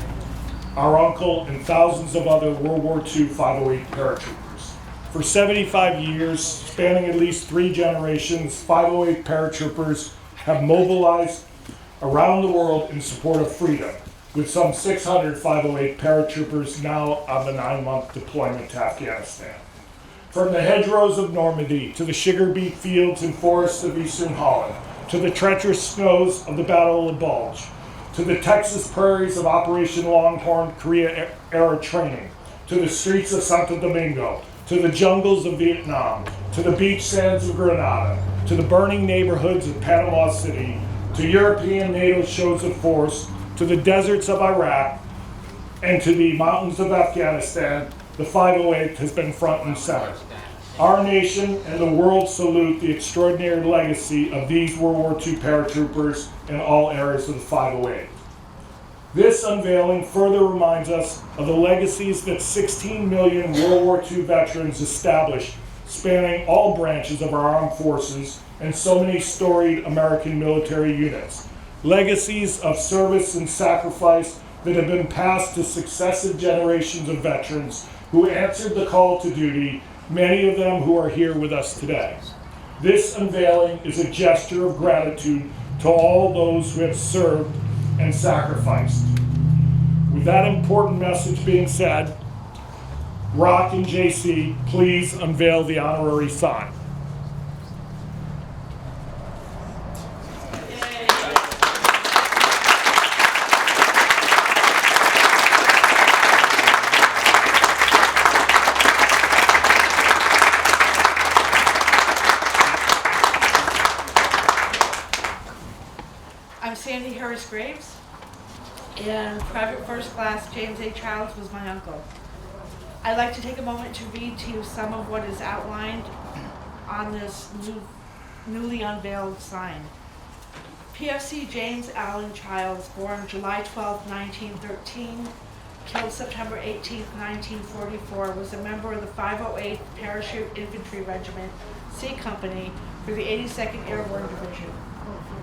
our uncle, and thousands of other World War II 508 paratroopers. For 75 years, spanning at least 3 generations, 508 paratroopers have mobilized around the world in support of freedom, with some 600 508 paratroopers now on the 9-month deployment to Afghanistan. From the hedgerows of Normandy to the sugar beet fields and forests of eastern Holland, to the treacherous snows of the Battle of the Bulge, to the Texas prairies of Operation Longhorn Korea-era training, to the streets of Santo Domingo, to the jungles of Vietnam, to the beach sands of Grenada, to the burning neighborhoods of Panama City, to European NATO shows of force, to the deserts of Iraq, and to the mountains of Afghanistan, the 508 has been front and center. Our nation and the world salute the extraordinary legacy of these World War II paratroopers in all eras of the 508. This unveiling further reminds us of the legacies that 16 million World War II veterans established, spanning all branches of our armed forces and so many storied American military units. Legacies of service and sacrifice that have been passed to successive generations of veterans who answered the call to duty, many of them who are here with us today. This unveiling is a gesture of gratitude to all those who have served and sacrificed. With that important message being said, Rock and JC, please unveil the honorary sign. I'm Sandy Harris Graves, and Private First Class James A. Childs was my uncle. I'd like to take a moment to read to you some of what is outlined on this newly unveiled sign. PFC James Allen Childs, born July 12, 1913, killed September 18, 1944, was a member of the 508th Parachute Infantry Regiment, C Company, for the 82nd Airborne Division.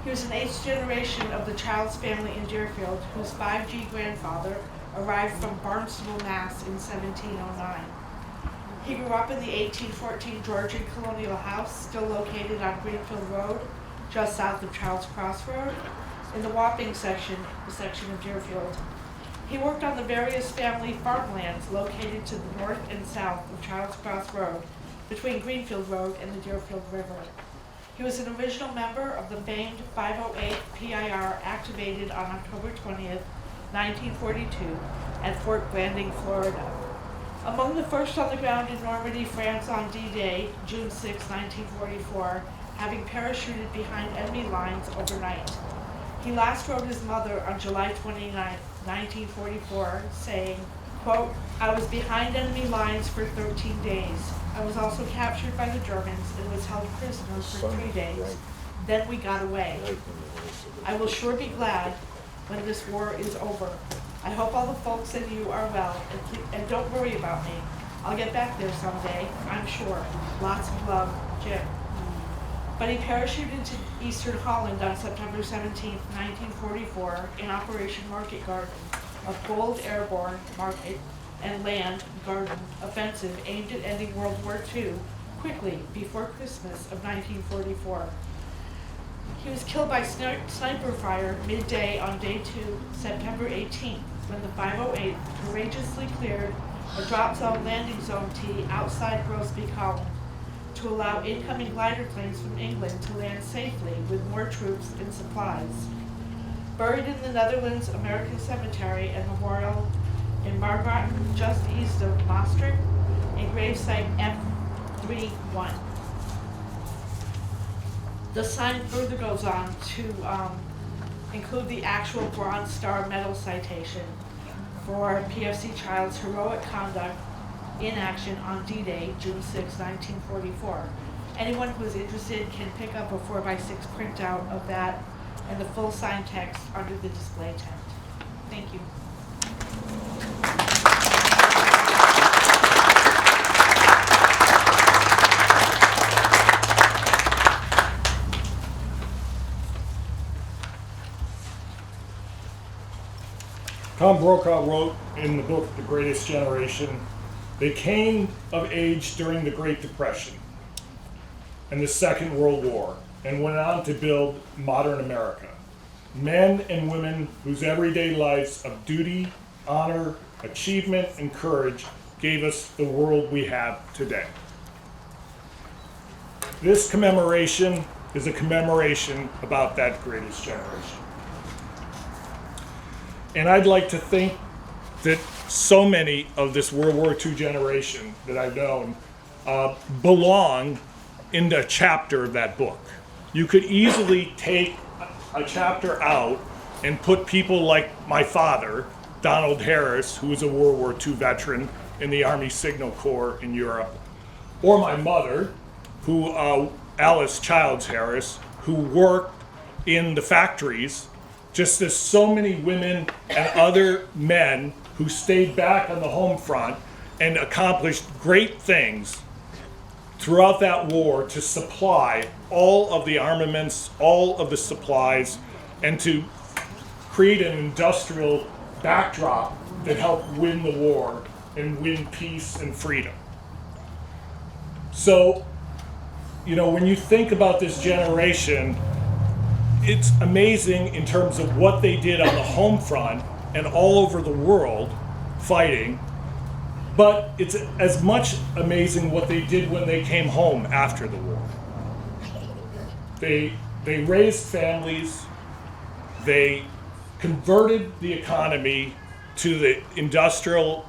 He was an 8th generation of the Childs family in Deerfield, whose 5G grandfather arrived from Barnstable, Mass. in 1709. He grew up in the 1814 Georgian colonial house, still located on Greenfield Road, just south of Childs Cross Road, in the Wapping section of Deerfield. He worked on the various family farmlands located to the north and south of Childs Cross Road, between Greenfield Road and the Deerfield River. He was an original member of the famed 508 PIR activated on October 20th, 1942 at Fort Blanding, Florida. Among the first on the ground in Normandy, France on D-Day, June 6, 1944, having parachuted behind enemy lines overnight. He last wrote his mother on July 29, 1944, saying, quote, "I was behind enemy lines for 13 days. I was also captured by the Germans and was held prisoner for 3 days. Then we got away. I will sure be glad when this war is over. I hope all the folks and you are well, and don't worry about me. I'll get back there someday, I'm sure. Lots of love, Jim." But he parachuted into eastern Holland on September 17, 1944 in Operation Market Garden, of Gold Airborne Market and land garden offensive aimed at ending World War II quickly before Christmas of 1944. He was killed by sniper fire midday on day 2, September 18th, when the 508 courageously cleared a drop zone landing zone T outside Grosby Column to allow incoming glider planes from England to land safely with more troops and supplies. Buried in the Netherlands American Cemetery and Memorial in Margraten, just east of Maastricht, in gravesite F31. The sign further goes on to include the actual Bronze Star Medal citation for PFC Child's heroic conduct in action on D-Day, June 6, 1944. Anyone who is interested can pick up a 4x6 printout of that and the full sign text under the display tent. Thank you. Tom Brokaw wrote in the book, The Greatest Generation, they came of age during the Great Depression and the Second World War and went on to build modern America. Men and women whose everyday lives of duty, honor, achievement, and courage gave us the world we have today. This commemoration is a commemoration about that greatest generation. And I'd like to think that so many of this World War II generation that I've known belong in the chapter of that book. You could easily take a chapter out and put people like my father, Donald Harris, who was a World War II veteran in the Army Signal Corps in Europe, or my mother, Alice Childs Harris, who worked in the factories, just as so many women and other men who stayed back on the home front and accomplished great things throughout that war to supply all of the armaments, all of the supplies, and to create an industrial backdrop that helped win the war and win peace and freedom. So, when you think about this generation, it's amazing in terms of what they did on the home front and all over the world fighting, but it's as much amazing what they did when they came home after the war. They raised families, they converted the economy to the industrial,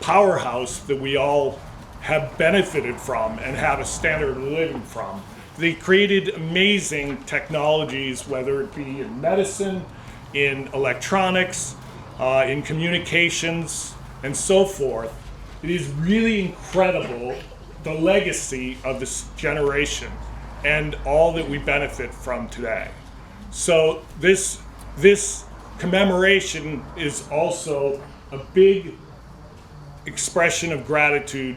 powerhouse that we all have benefited from and have a standard of living from. They created amazing technologies, whether it be in medicine, in electronics, in communications, and so forth. It is really incredible, the legacy of this generation and all that we benefit from today. So this commemoration is also a big expression of gratitude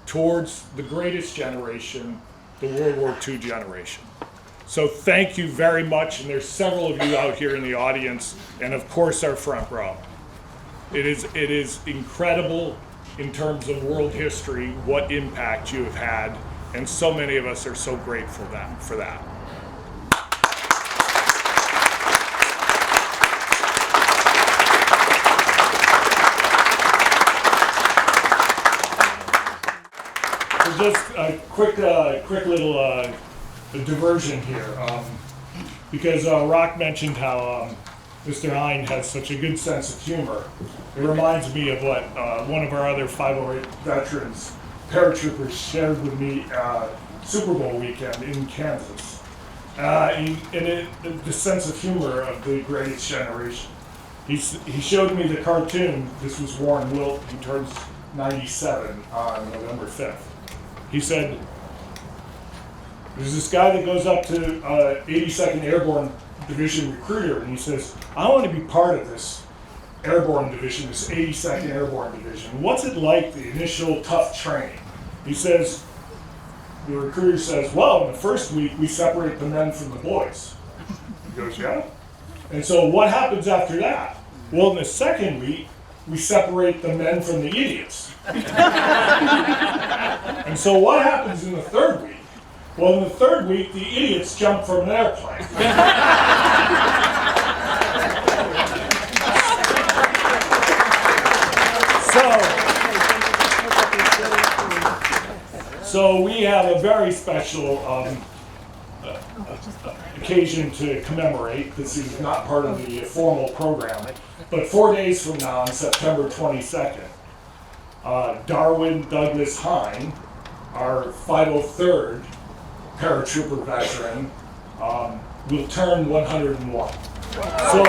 towards the greatest generation, the World War II generation. So thank you very much, and there's several of you out here in the audience, and of course our front row. It is incredible in terms of world history what impact you have had, and so many of us are so grateful for that. Just a quick little diversion here, because Rock mentioned how Mr. Hine has such a good sense of humor. It reminds me of what one of our other 508 veterans, paratroopers, shared with me Super Bowl weekend in Kansas. The sense of humor of the greatest generation. He showed me the cartoon. This was Warren Wilt, who turns 97 on November 5th. He said, there's this guy that goes up to 82nd Airborne Division recruiter, and he says, I want to be part of this Airborne Division, this 82nd Airborne Division. What's it like, the initial tough training? He says, the recruiter says, well, in the first week, we separate the men from the boys. He goes, yeah? And so what happens after that? Well, in the second week, we separate the men from the idiots. And so what happens in the third week? Well, in the third week, the idiots jump from an airplane. So we have a very special occasion to commemorate. This is not part of the formal program, but 4 days from now, on September 22nd, Darwin Douglas Hine, our 503rd Paratrooper veteran, will turn 101. So I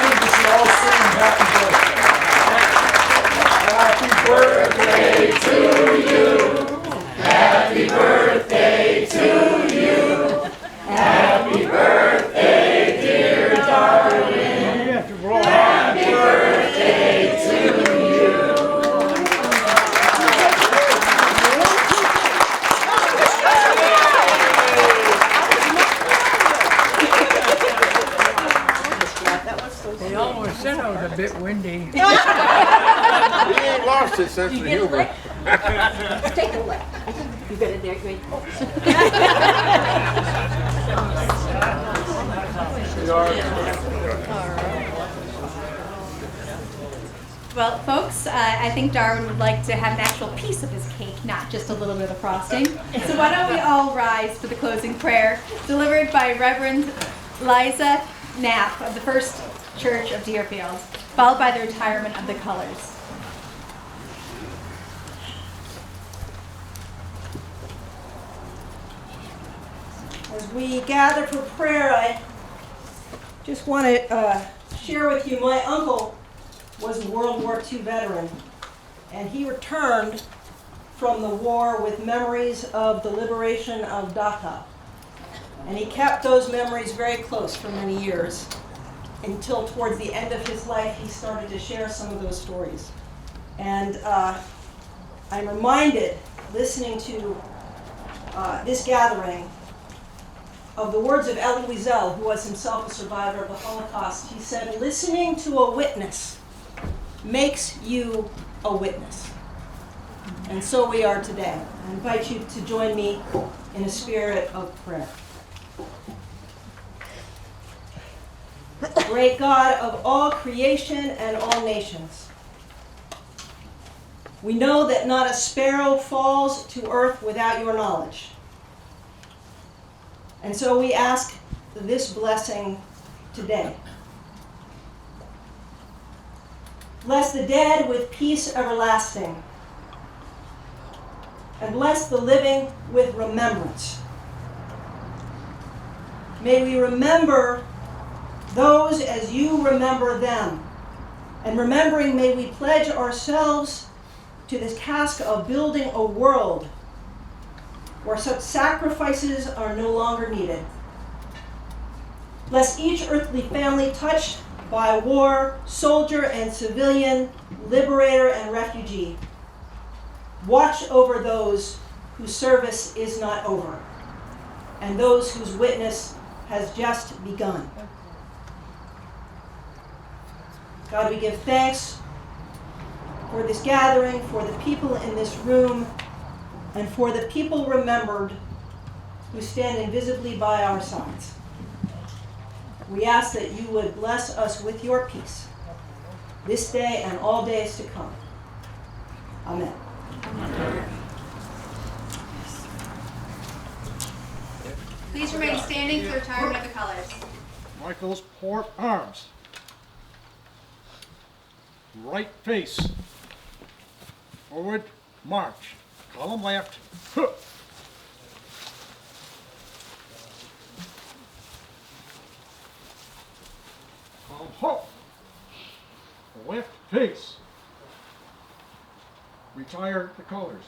think we should all sing happy birthday. Happy birthday to you. Happy birthday to you. Happy birthday, dear Darwin. Happy birthday to you. They almost said I was a bit windy. He ain't lost his sense of humor. Take a look. You got it there, great. Well, folks, I think Darwin would like to have an actual piece of his cake, not just a little bit of frosting. So why don't we all rise for the closing prayer, delivered by Reverend Liza Knapp of the First Church of Deerfield, followed by the retirement of the colors. As we gather for prayer, I just want to share with you, my uncle was a World War II veteran, and he returned from the war with memories of the liberation of Dhaka. And he kept those memories very close for many years, until towards the end of his life he started to share some of those stories. And I'm reminded, listening to this gathering, of the words of Elie Wiesel, who was himself a survivor of the Holocaust. He said, listening to a witness makes you a witness. And so we are today. I invite you to join me in a spirit of prayer. Great God of all creation and all nations, we know that not a sparrow falls to earth without your knowledge. And so we ask this blessing today. Bless the dead with peace everlasting, and bless the living with remembrance. May we remember those as you remember them. And remembering, may we pledge ourselves to this task of building a world where such sacrifices are no longer needed. Bless each earthly family touched by war, soldier and civilian, liberator and refugee. Watch over those whose service is not over, and those whose witness has just begun. God, we give thanks for this gathering, for the people in this room, and for the people remembered who stand invisibly by our sides. We ask that you would bless us with your peace this day and all days to come. Amen. Please remain standing for the retirement of the colors. Michael's port arms. Right face. Forward, march. Column left. Huh. Column halt. Left face. Retire the colors.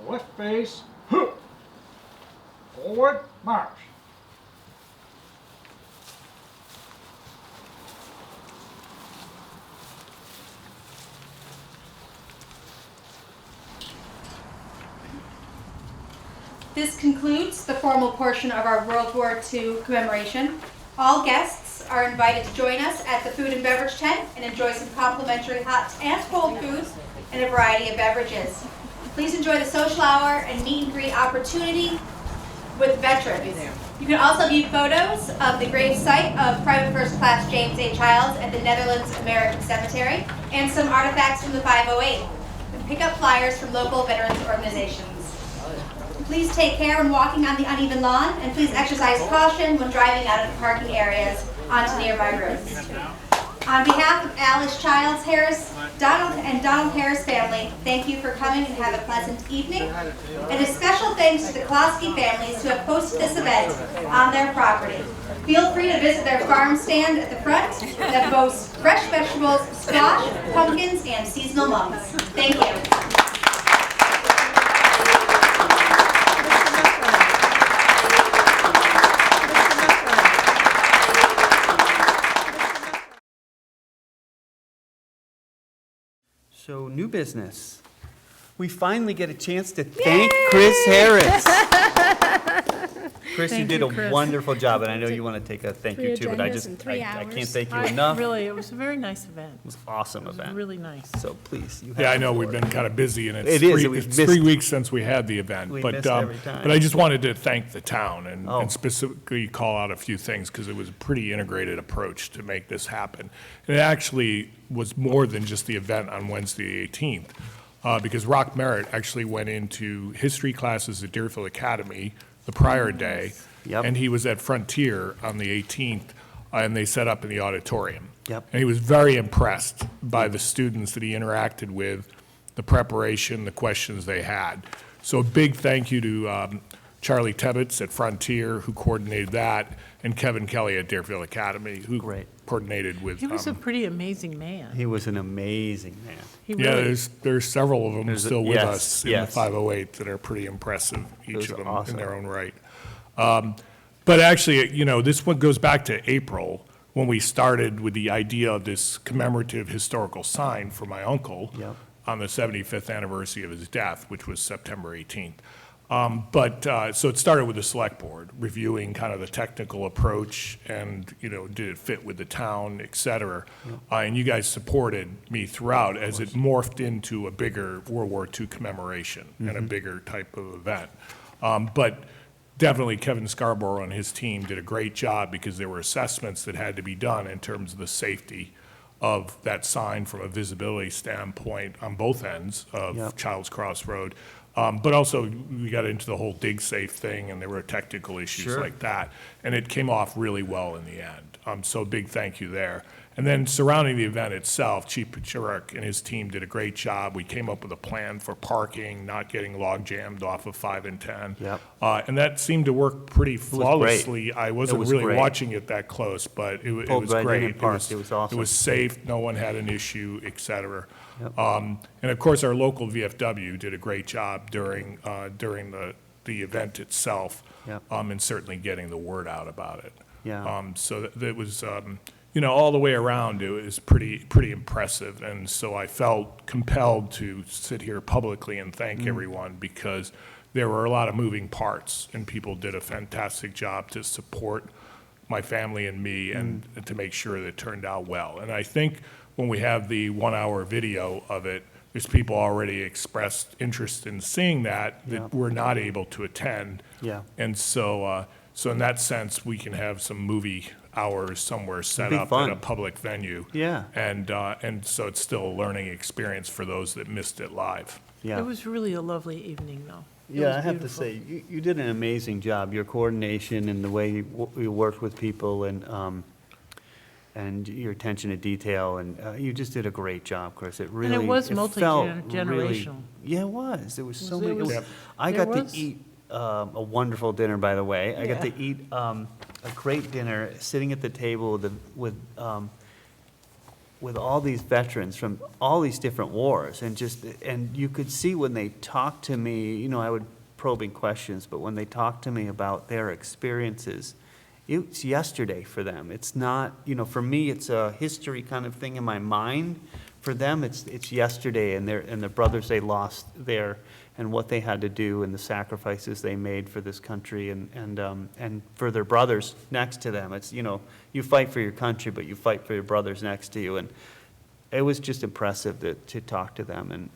Left face, forward, march. This concludes the formal portion of our World War II commemoration. All guests are invited to join us at the food and beverage tent and enjoy some complimentary hot and cold foods and a variety of beverages. Please enjoy the social hour and meet and greet opportunity with veterans. You can also view photos of the grave site of Private First Class James A. Childs at the Netherlands American Cemetery and some artifacts from the 508. And pick up flyers from local veterans organizations. Please take care when walking on the uneven lawn, and please exercise caution when driving out of the parking areas onto nearby roads. On behalf of Alice Childs Harris, Donald Harris family, thank you for coming and have a pleasant evening. And a special thanks to the Klosky families who have hosted this event on their property. Feel free to visit their farm stand at the front that boasts fresh vegetables, squash, pumpkins, and seasonal mums. Thank you. So, new business. We finally get a chance to thank Chris Harris. Chris, you did a wonderful job, and I know you want to take a thank you too, but I can't thank you enough. Really, it was a very nice event. It was an awesome event. Really nice. So please, you have Yeah, I know the we've floor. been kind of busy, and It is, it's 3 weeks since we had the event. We But miss every time. but I just wanted to thank the town and, Oh. and specifically call out a few things because it was a pretty integrated approach to make this happen. And it actually was more than just the event on Wednesday the 18th, because Rock Merritt actually went into history classes at Deerfield Academy the prior day, Yep. and he was at Frontier on the 18th, and they set up in the auditorium. Yep. And he was very impressed by the students that he interacted with, the preparation, the questions they had. So a big thank you to Charlie Tebbets at Frontier, who coordinated that, and Kevin Kelly at Deerfield Academy, who coordinated with. He was a pretty amazing man. He was an amazing man. He Yeah, really, there's several of them There's a- still with yes, us in the yes. 508 that are pretty impressive, each Those of are them awesome. in their own right. But actually, this one goes back to April, when we started with the idea of this commemorative historical sign for my uncle Yep. on the 75th anniversary of his death, which was September 18th. So it started with the select board, reviewing kind of the technical approach and, did it fit with the town, et cetera. And you guys supported me throughout as it morphed into a bigger World War II commemoration and a bigger type of event. But definitely Kevin Scarborough and his team did a great job because there were assessments that had to be done in terms of the safety of that sign from a visibility standpoint on both ends of Yep. Childs Cross Road. But also, we got into the whole dig safe thing, and there were technical issues Sure. like that. And it came off really well in the end. So big thank you there. And then surrounding the event itself, Chief Pachurek and his team did a great job. We came up with a plan for parking, not getting log jammed off of 5 and 10. Yep. And that seemed to work pretty great. flawlessly. I wasn't was really great. watching it that close, but it Pulled was right in great. and parked. It was awesome. It was safe, no one had an issue, et cetera. Yep. And of course, our local VFW did a great job during the event itself, Yep. and certainly getting the word out about it. Yeah. So that was, all the way around, it was pretty impressive. And so I felt compelled to sit here publicly and thank everyone because there were a lot of moving parts, and people did a fantastic job to support my family and me and to make sure that it turned out well. And I think when we have the 1-hour video of it, there's people already expressed interest in seeing that Yeah. were not able to attend. Yeah. And so in that sense, we can have some movie hours somewhere set be up fun. at a public venue. Yeah. And so it's still a learning experience for those that missed it live. Yeah. it was really a lovely evening, though. It Yeah, was I have to beautiful. say, you did an amazing job. Your coordination and the way you worked with people and your attention to detail, and you just did a great job, Chris. It really was felt multi-generational. really- Yeah, it was. There was so many. was- Yep. I there got was- to eat a wonderful dinner, by the way. I got Yeah. to eat a great dinner, sitting at the table with all these veterans from all these different wars, and you could see when they talked to me, I would probing questions, but when they talked to me about their experiences it's yesterday for them. It's not, you know, for me, it's a history kind of thing in my mind. For them, it's yesterday, and the brothers they lost there, and what they had to do, and the sacrifices they made for this country, and for their brothers next to them. It's, you know, you fight for your country, but you fight for your brothers next to you, and it was just impressive to talk to them, and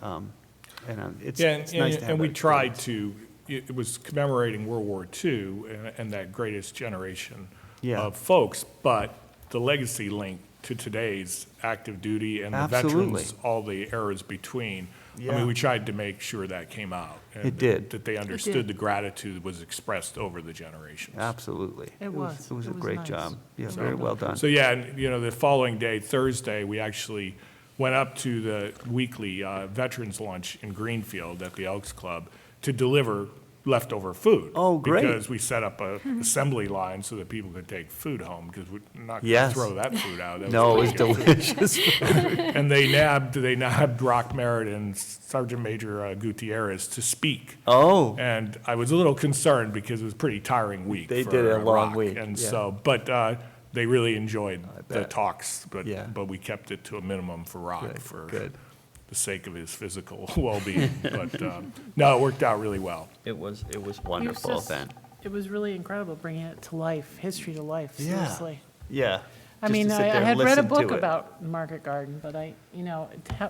it's nice to have and we that tried experience. it was commemorating World War II and that greatest generation Yeah. of folks, but the legacy link to today's active duty and the Absolutely. veterans, all the eras between. I Yeah. mean, we tried to make sure that came out. And It did. That they understood the gratitude was expressed over the generations. Absolutely. It was. It was It a was great nice. job. Yeah, So- very well done. So, yeah, and, you know, the following day, Thursday, we actually went up to the weekly veterans lunch in Greenfield at the Elks Club to deliver leftover food. Oh, great. Because we set up a assembly line so that people could take food home, because we're not going to Yes. throw that food out. That No, it was pretty good. delicious. And they nabbed Rock Merritt and Sergeant Major Gutierrez to speak. Oh, And I was a little concerned because it was a pretty tiring week. They for, did a long Rock. week, And yeah. so, but they really enjoyed the bet. talks, Yeah. but we kept it to a minimum for Rock Good, for good. the sake of his physical well-being. But no, it worked out really well. It was It was wonderful just- event. It was really incredible bringing it to life, history to life, Yeah. seriously. Yeah. I just mean, to sit I there and had read a listen to book it. about Market Garden, but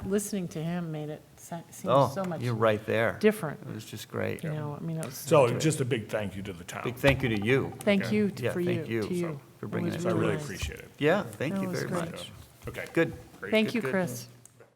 listening to him made it seem Oh, so much you're right there. different. It was just great. You know, I mean, it was So just a big thank you to the town. Big thank you to you. thank you Yeah, for thank you, you to you. for It bringing was it So I really nice. appreciate it. Yeah, thank That you was very great. much. Okay. Good. Great. Thank Good, you, good. Chris.